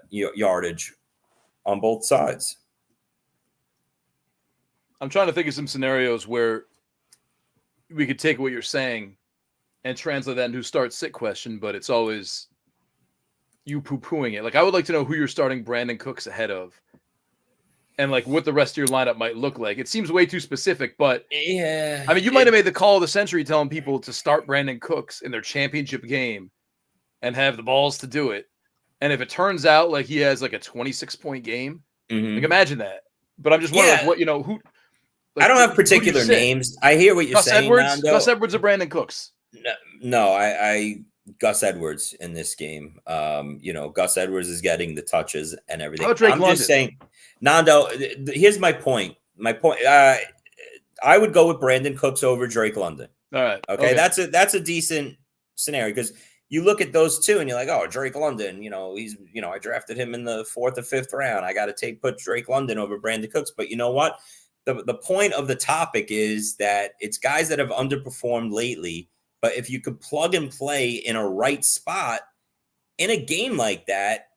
yardage on both sides. I'm trying to think of some scenarios where we could take what you're saying and translate that into a start-sit question, but it's always you poo-pooing it. Like, I would like to know who you're starting Brandon Cooks ahead of. And like what the rest of your lineup might look like. It seems way too specific, but yeah. I mean, you might have made the call of the century telling people to start Brandon Cooks in their championship game and have the balls to do it. And if it turns out like he has like a 26-point game, like imagine that. But I'm just wondering who. Like, I don't have particular names. I hear what you're saying, Nando. Gus Edwards or Brandon Cooks? No, I Gus Edwards in this game. Gus Edwards is getting the touches and everything. Oh, Drake I'm London. just saying, Nando, here's my point. I would go with Brandon Cooks over Drake London. All right. Okay. That's a decent scenario because you look at those two and you're like, oh, Drake London, I drafted him in the 4th or 5th round. I got to put Drake London over Brandon Cooks. But you know what? The point of the topic is that it's guys that have underperformed lately. But if you could plug and play in a right spot in a game like that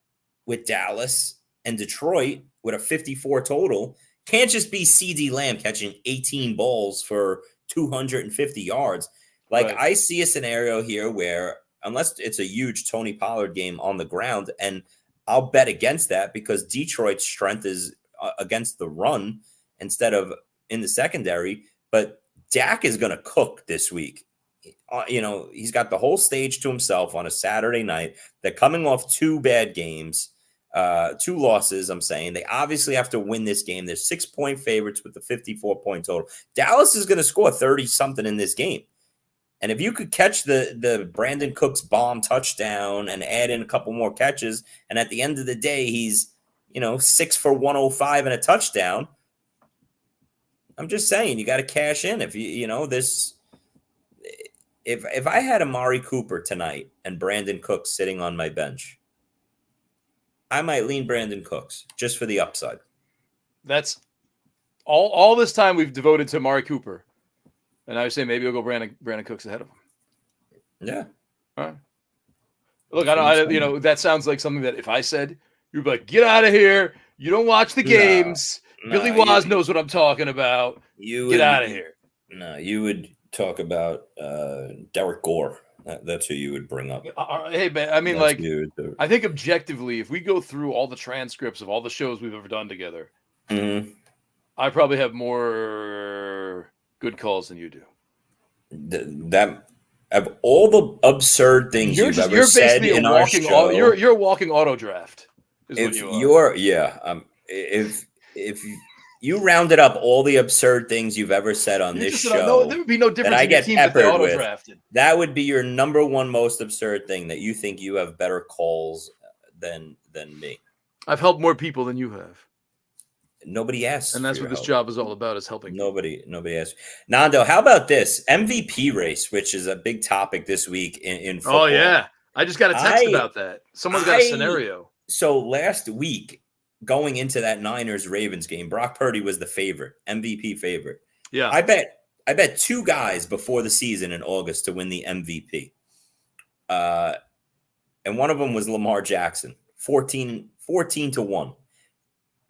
with Dallas and Detroit with a 54 total, can't just be CD Lamb catching 18 balls for 250 yards. Like, right. I see a scenario here where, unless it's a huge Tony Pollard game on the ground, and I'll bet against that because Detroit's strength is against the run instead of in the secondary. But Dak is going to cook this week. He's got the whole stage to himself on a Saturday night. They're coming off 2 bad games, 2 losses. I'm saying they obviously have to win this game. They're 6-point favorites with the 54-point total. Dallas is going to score 30 something in this game. And if you could catch the Brandon Cooks bomb touchdown and add in a couple more catches, and at the end of the day, he's, 6 for 105 and a touchdown. I'm just saying, you got to cash in. If if I had Amari Cooper tonight and Brandon Cooks sitting on my bench, I might lean Brandon Cooks just for the upside. That's all this time we've devoted to Amari Cooper. And I would say maybe we'll go Brandon Cooks ahead of him. Yeah. All right. Look, that sounds like something that if I said, you'd be like, get out of here. You don't watch the games. Billy Waz knows what I'm talking about. Get out of here. No, you would talk about Derek Gore. That's who you would bring up. Hey, man, I mean, I think objectively, if we go through all the transcripts of all the shows we've ever done together, I probably have more good calls than you do. That of all the absurd things you've ever said in our show, you're a walking auto draft. If you rounded up all the absurd things you've ever said on this show, there would be no difference that I in get the teams that they peppered auto with. drafted. That would be your number one most absurd thing, that you think you have better calls than me. I've helped more people than you have. Nobody asks, and that's what this job is all about: is helping. Nobody asks. Nando, how about this MVP race, which is a big topic this week in football? Oh yeah, I just got a text about that. Someone's got a scenario. So last week, going into that Niners-Ravens game, Brock Purdy was the favorite, MVP favorite. Yeah, I bet 2 guys before the season in August to win the MVP. And one of them was Lamar Jackson, 14-1.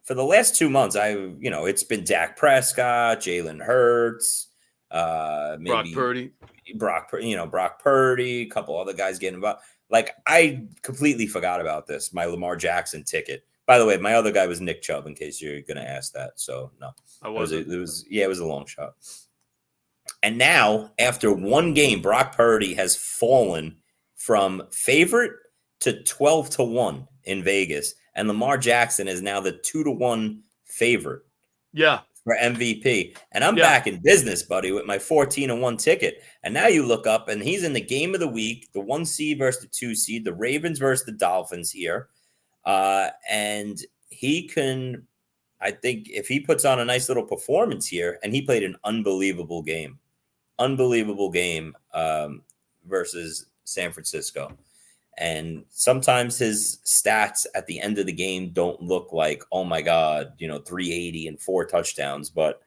For the last 2 months, it's been Dak Prescott, Jalen Hurts, maybe Brock Purdy, a couple other guys getting involved. Like, I completely forgot about this, my Lamar Jackson ticket. By the way, my other guy was Nick Chubb, in case you're going to ask that. So, no. I wasn't. It was a long shot. And now, after 1 game, Brock Purdy has fallen from favorite to 12-1 in Vegas. And Lamar Jackson is now the 2-1 favorite. Yeah. For MVP. And I'm back in business, buddy, with my 14-1 ticket. And now you look up and he's in the game of the week, the 1 seed versus the 2 seed, the Ravens versus the Dolphins here. And he can, I think, if he puts on a nice little performance here, and he played an unbelievable game versus San Francisco. And sometimes his stats at the end of the game don't look like, oh my God, 380 and 4 touchdowns, but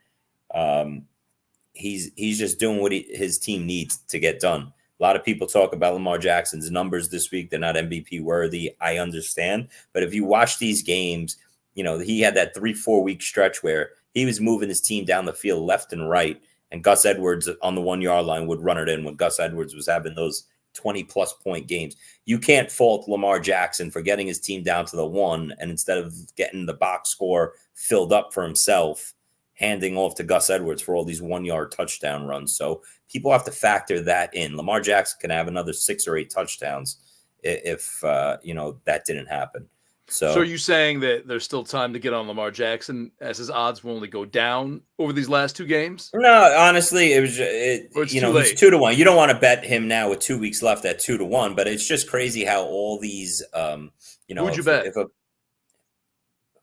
he's just doing what his team needs to get done. A lot of people talk about Lamar Jackson's numbers this week. They're not MVP worthy. I understand. But if you watch these games, he had that 3-4 week stretch where he was moving his team down the field left and right. And Gus Edwards on the 1 yard line would run it in when Gus Edwards was having those 20-plus point games. You can't fault Lamar Jackson for getting his team down to the 1, and instead of getting the box score filled up for himself, handing off to Gus Edwards for all these 1 yard touchdown runs. So people have to factor that in. Lamar Jackson can have another 6 or 8 touchdowns if that didn't happen. So are you saying that there's still time to get on Lamar Jackson as his odds will only go down over these last 2 games? No, honestly, it was he's 2-1. You don't want to bet him now with 2 weeks left at 2-1, but it's just crazy how all these who would you bet?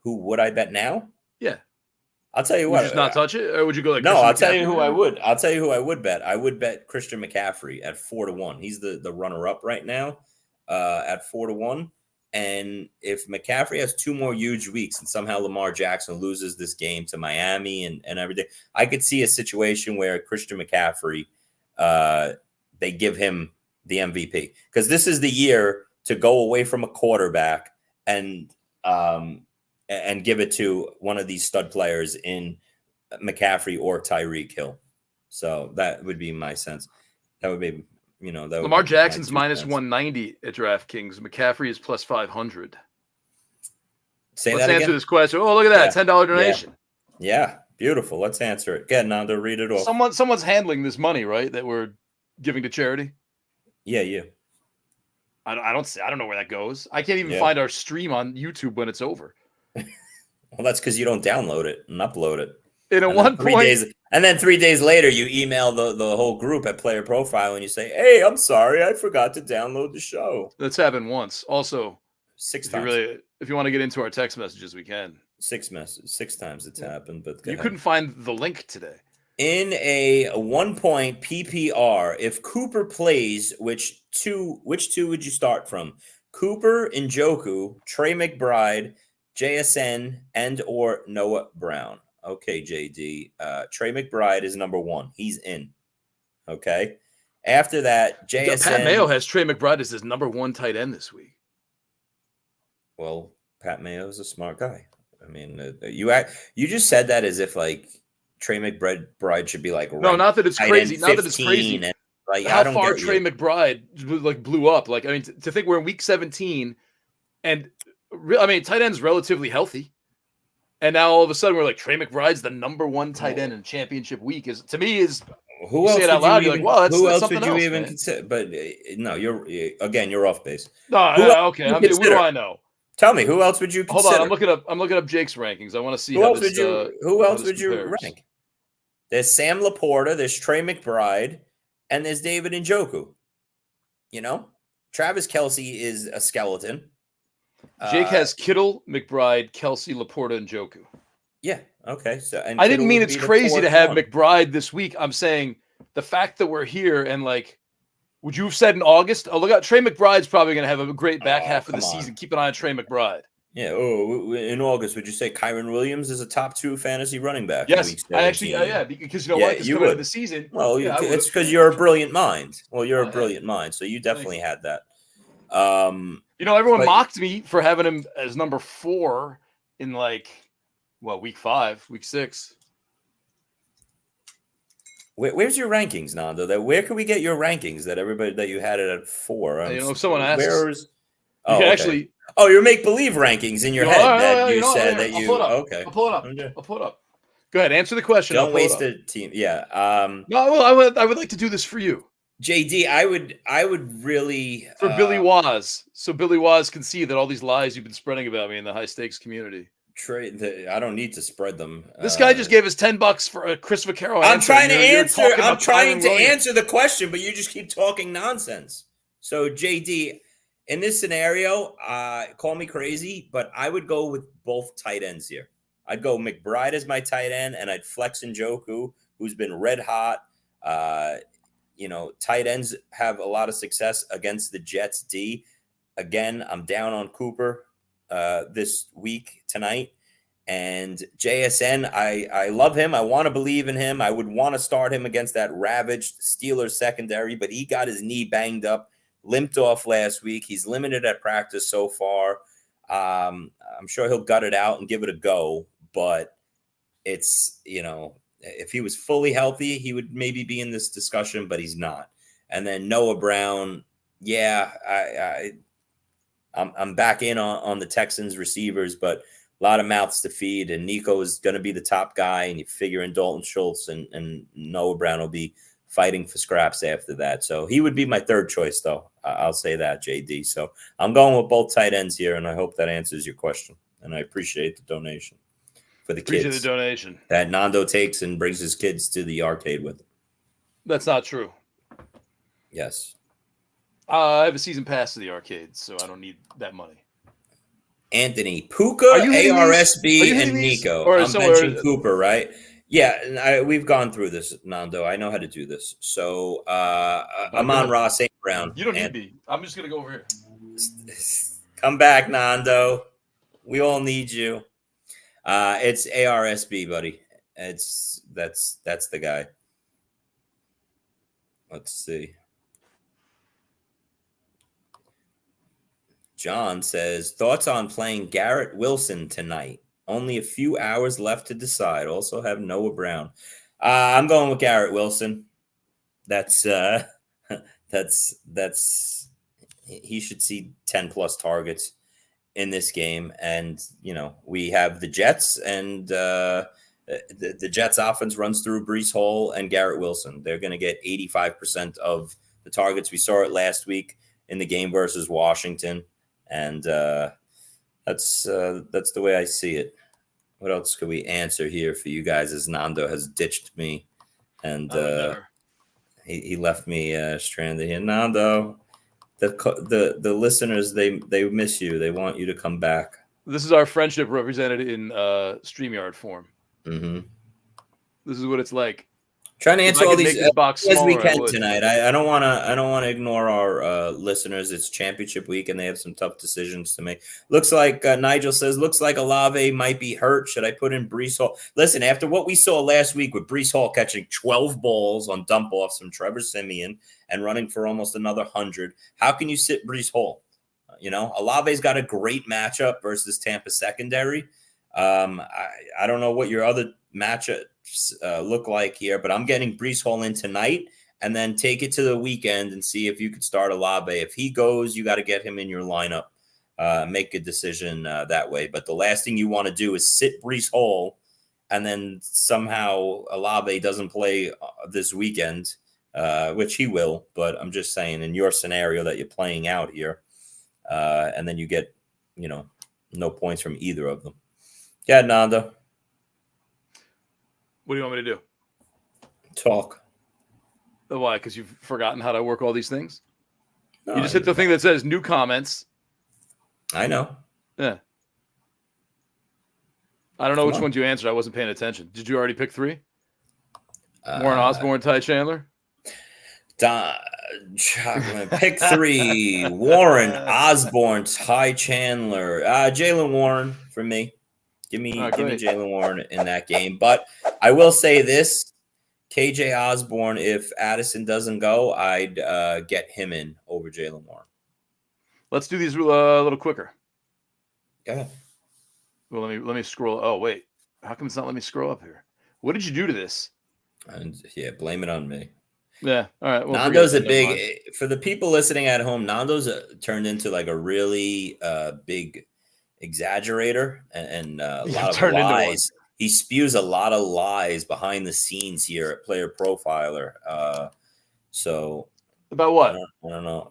Who would I bet now? Yeah. I'll tell you would what. You just not touch it, or would you go like? No, I'll tell you who I would. I'll tell you who I would bet. I would bet Christian McCaffrey at 4-1. He's the runner-up right now, at 4-1. And if McCaffrey has 2 more huge weeks and somehow Lamar Jackson loses this game to Miami and everything, I could see a situation where Christian McCaffrey, they give him the MVP, because this is the year to go away from a quarterback and give it to one of these stud players in McCaffrey or Tyreek Hill. So that would be my sense. That would be, that Lamar Jackson's minus 190 at DraftKings. McCaffrey is plus 500. Let's answer this question. Oh, look at that. $10 donation. Yeah. Beautiful. Let's answer it. Again, Nando, read it off. Someone's handling this money, right? That we're giving to charity. Yeah, you. I don't know where that goes. I can't even find our stream on YouTube when it's over. Well, that's because you don't download it and upload it. And then 3 days later, you email the whole group at Player Profile and you say, "Hey, I'm sorry, I forgot to download the show." That's happened once. Also, 6 times. If you want to get into our text messages, we can. 6 times it's happened, but you couldn't find the link today. In a 1-point PPR, if Cooper plays, which two would you start from? Cooper, Njoku, Trey McBride, JSN, and or Noah Brown. Okay, JD. Trey McBride is number 1. He's in. Okay. After that, JSN. Pat Mayo has Trey McBride as his number 1 tight end this week. Well, Pat Mayo is a smart guy. I mean, you just said that as if like Trey McBride should be like. No, not that it's crazy. Not that it's crazy. And, like, how far Trey McBride like blew up. Like, I mean, to think we're in week 17, and tight end's relatively healthy. And now all of a sudden we're like, Trey McBride's the number 1 tight end in championship week. Who else would you even consider? But no, you're off base. No, okay. What do I know? Tell me, who else would you consider? Hold on, I'm looking up Jake's rankings. I want to see who else would you rank? There's Sam Laporta, there's Trey McBride, and there's David Njoku. Travis Kelce is a skeleton. Jake has Kittle, McBride, Kelce, Laporta, and Njoku. Yeah. Okay. So I didn't mean it's crazy to have McBride this week. I'm saying the fact that we're here and like, would you have said in August? Oh, look out! Trey McBride's probably going to have a great back half of the season. Keep an eye on Trey McBride. Yeah. Oh, in August, would you say Kyron Williams is a top 2 fantasy running back? Yes, I actually. Because what? Because coming into the season. Well, it's because you're a brilliant mind. Well, you're a brilliant mind, so you definitely had that. Everyone mocked me for having him as number 4 in week 5, week 6. Where's your rankings, Nando? Where can we get your rankings that you had it at 4? If someone asks, actually. Oh, your make believe rankings in your head that you said that you. Okay, I'll pull it up. I'll pull it up. Go ahead, answer the question. Don't waste the team. Yeah. No, I would like to do this for you. JD, I would really for Billy Waz, so Billy Waz can see that all these lies you've been spreading about me in the high stakes community. I don't need to spread them. This guy just gave us $10 for a Chris Vaccaro. I'm trying to answer the question, but you just keep talking nonsense. So JD, in this scenario, call me crazy, but I would go with both tight ends here. I'd go McBride as my tight end, and I'd flex Njoku, who's been red hot. Tight ends have a lot of success against the Jets D. Again, I'm down on Cooper this week tonight. And JSN, I love him. I want to believe in him. I would want to start him against that ravaged Steelers secondary, but he got his knee banged up, limped off last week. He's limited at practice so far. I'm sure he'll gut it out and give it a go, but it's, if he was fully healthy, he would maybe be in this discussion, but he's not. And then Noah Brown, I'm back in on the Texans receivers, but a lot of mouths to feed, and Nico is going to be the top guy, and you figure in Dalton Schultz and Noah Brown will be fighting for scraps after that. So he would be my third choice, though. I'll say that, JD. So I'm going with both tight ends here, and I hope that answers your question. And I appreciate the donation for the kids. Appreciate the donation that Nando takes and brings his kids to the arcade with him. That's not true. Yes. I have a season pass to the arcades, so I don't need that money. Anthony, Puka, ARSB, and Nico. Or I'm benching Cooper, right? Yeah, we've gone through this, Nando. I know how to do this. So Amon Ross, St. Brown. You don't need me. I'm just going to go over here. Come back, Nando. We all need you. It's ARSB, buddy. That's the guy. Let's see. John says, thoughts on playing Garrett Wilson tonight? Only a few hours left to decide. Also have Noah Brown. I'm going with Garrett Wilson. That's he should see 10 plus targets in this game. And, we have the Jets, and the Jets offense runs through Breece Hall and Garrett Wilson. They're going to get 85% of the targets. We saw it last week in the game versus Washington. And that's the way I see it. What else could we answer here for you guys, as Nando has ditched me and he left me stranded here. Nando, the listeners, they miss you. They want you to come back. This is our friendship represented in StreamYard form. Mm-hmm. This is what it's like. Trying to answer all these as we can tonight. I don't want to ignore our listeners. It's championship week, and they have some tough decisions to make. Looks like Nigel says, looks like Olave might be hurt. Should I put in Breece Hall? Listen, after what we saw last week with Breece Hall catching 12 balls on dump offs from Trevor Siemian and running for almost another 100, how can you sit Breece Hall? Olave's got a great matchup versus Tampa secondary. I don't know what your other matchups look like here, but I'm getting Breece Hall in tonight, and then take it to the weekend and see if you could start Olave. If he goes, you got to get him in your lineup. Make a decision that way. But the last thing you want to do is sit Breece Hall, and then somehow Olave doesn't play this weekend, which he will. But I'm just saying, in your scenario that you're playing out here, and then you get, no points from either of them. Yeah, Nando. What do you want me to do? Talk. Why? Because you've forgotten how to work all these things? No, you just hit the thing that says new comments. I know. Yeah. I don't know which ones you answered. I wasn't paying attention. Did you already pick 3? Warren Osborne, Ty Chandler? Pick 3. Warren Osborne, Ty Chandler. Jalen Warren for me. Give me Jalen Warren in that game. But I will say this, KJ Osborne, if Addison doesn't go, I'd get him in over Jalen Warren. Let's do these a little quicker. Go ahead. Well, let me scroll. Oh, wait. How come it's not letting me scroll up here? What did you do to this? And blame it on me. Yeah. All right. Well, Nando's for the people listening at home, Nando's turned into like a really big exaggerator and a lot of lies. He spews a lot of lies behind the scenes here at Player Profiler. So about what? I don't know.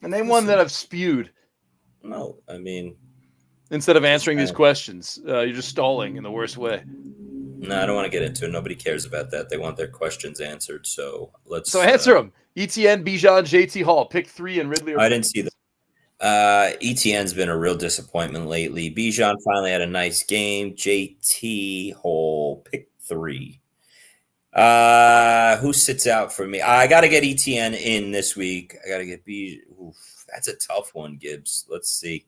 Name one that I've spewed. No, I mean, instead of answering these questions, you're just stalling in the worst way. No, I don't want to get into it. Nobody cares about that. They want their questions answered. So let's. So answer them. ETN, Bijan, JT Hall. Pick 3 and Ridley. I didn't see that. ETN's been a real disappointment lately. Bijan finally had a nice game. JT Hall, pick 3. Who sits out for me? I got to get ETN in this week. I got to get Bijan. That's a tough one, Gibbs. Let's see.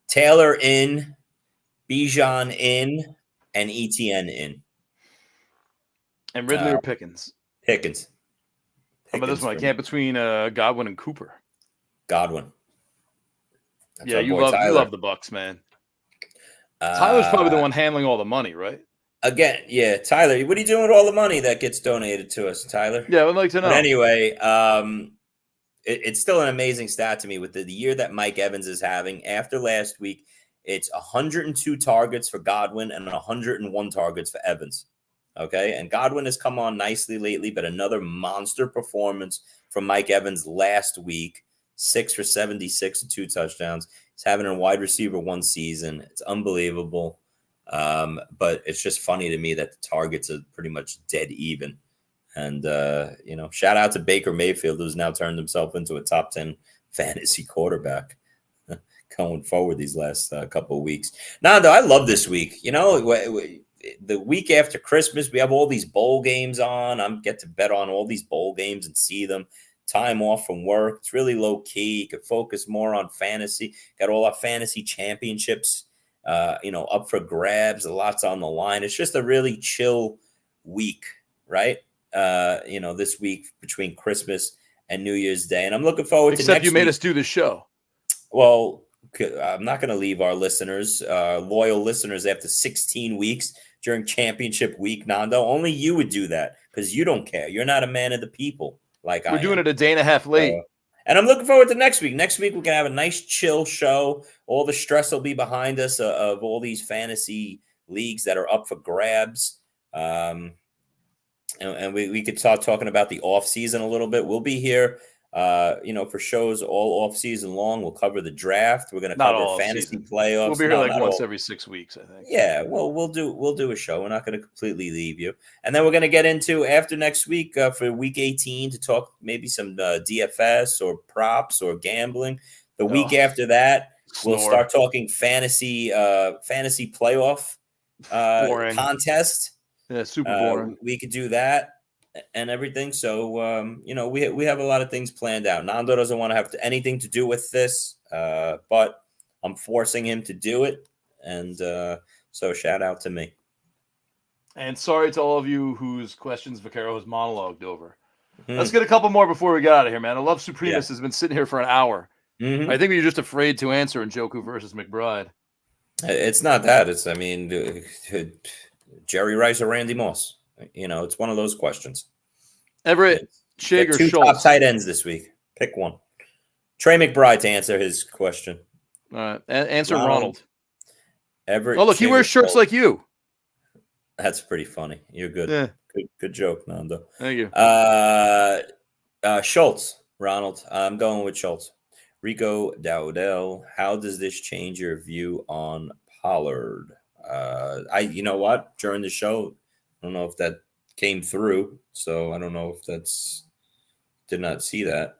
Taylor in, Bijan in, and ETN in. And Ridley or Pickens? Pickens. How about this one? I can't between Godwin and Cooper. Godwin. That's you love the Bucks, man. Tyler's probably the one handling all the money, right? Again, yeah. Tyler, what are you doing with all the money that gets donated to us, Tyler? Yeah, I'd like to know. But anyway, it's still an amazing stat to me with the year that Mike Evans is having. After last week, it's 102 targets for Godwin and 101 targets for Evans. Okay, and Godwin has come on nicely lately, but another monster performance from Mike Evans last week. 6 for 76 and 2 touchdowns. He's having a wide receiver 1 season. It's unbelievable. But it's just funny to me that the targets are pretty much dead even. And, shout out to Baker Mayfield, who's now turned himself into a top 10 fantasy quarterback going forward these last couple of weeks. Nando, I love this week. The week after Christmas, we have all these bowl games on. I get to bet on all these bowl games and see them. Time off from work. It's really low key. You can focus more on fantasy. Got all our fantasy championships, up for grabs. A lot's on the line. It's just a really chill week, right? This week between Christmas and New Year's Day. And I'm looking forward to next week. Except you made us do the show. Well, I'm not going to leave our listeners, loyal listeners, after 16 weeks during championship week, Nando. Only you would do that because you don't care. You're not a man of the people like I am. We're doing it a day and a half late. And I'm looking forward to next week. Next week, we're going to have a nice, chill show. All the stress will be behind us of all these fantasy leagues that are up for grabs. And we could start talking about the offseason a little bit. We'll be here, for shows all off season long. We'll cover the draft. We're going to cover fantasy playoffs. We'll be here once every 6 weeks, I think. Yeah, well, we'll do a show. We're not going to completely leave you. And then we're going to get into after next week for week 18 to talk maybe some DFS or props or gambling. The week after that, we'll start talking fantasy playoff contest. Yeah, super boring. We could do that and everything. So, we have a lot of things planned out. Nando doesn't want to have anything to do with this, but I'm forcing him to do it. And so shout out to me. And sorry to all of you whose questions Vaquero has monologued over. Let's get a couple more before we get out of here, man. I love Supremus has been sitting here for an hour. I think you're just afraid to answer Njoku versus McBride. It's not that. It's, Jerry Rice or Randy Moss. It's one of those questions. Everett, Shig, or two Schultz? Top tight ends this week. Pick one. Trey McBride to answer his question. All right. Answer Ronald. Everett. Oh, look, he wears shirts like you. That's pretty funny. You're good. Yeah. Good joke, Nando. Thank you. Schultz, Ronald. I'm going with Schultz. Rico Dowdell. How does this change your view on Pollard? You know what? During the show, I don't know if that came through, so I don't know if did not see that.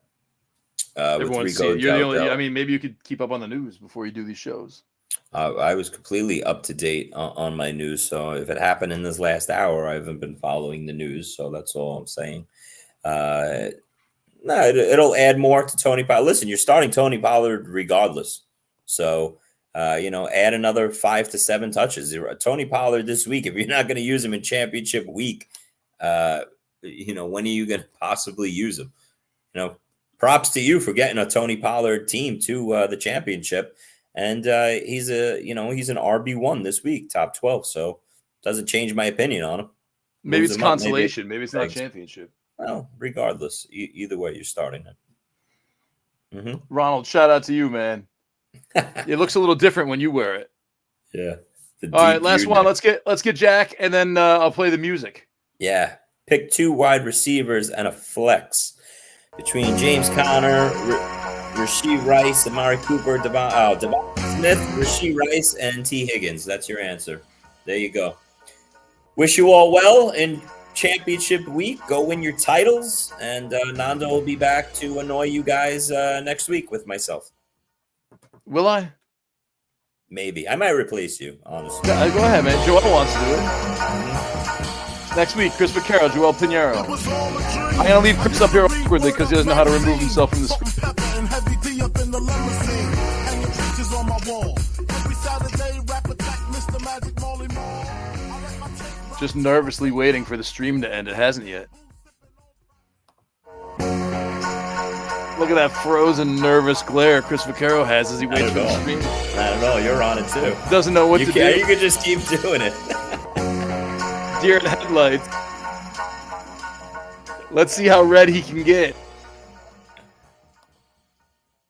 Everyone's seeing. You're the only. Maybe you could keep up on the news before you do these shows. I was completely up to date on my news, so if it happened in this last hour, I haven't been following the news, so that's all I'm saying. No, it'll add more to Tony Pollard. Listen, you're starting Tony Pollard regardless, so. Add another 5 to 7 touches. Tony Pollard this week, if you're not going to use him in championship week, when are you going to possibly use him? Props to you for getting a Tony Pollard team to the championship. And he's an RB1 this week, top 12. So doesn't change my opinion on him. Maybe it's consolation. Maybe it's not championship. Well, regardless, either way, you're starting it. Ronald, shout out to you, man. It looks a little different when you wear it. Yeah. All right, last one. Let's get Jack, and then I'll play the music. Yeah. Pick 2 wide receivers and a flex between James Conner, Rashee Rice, Amari Cooper, Devon Smith, Rashee Rice, and T. Higgins. That's your answer. There you go. Wish you all well in championship week. Go win your titles, and Nando will be back to annoy you guys next week with myself. Will I? Maybe. I might replace you, honestly. Go ahead, man. Joel wants to do it. Next week, Chris Vaquero, Joel Pinheiro. I'm going to leave Chris up here awkwardly because he doesn't know how to remove himself from the screen. Just nervously waiting for the stream to end. It hasn't yet. Look at that frozen, nervous glare Chris Vaquero has as he waits for the stream. I don't know. You're on it, too. Doesn't know what to do. You could just keep doing it. Deer in headlights. Let's see how red he can get.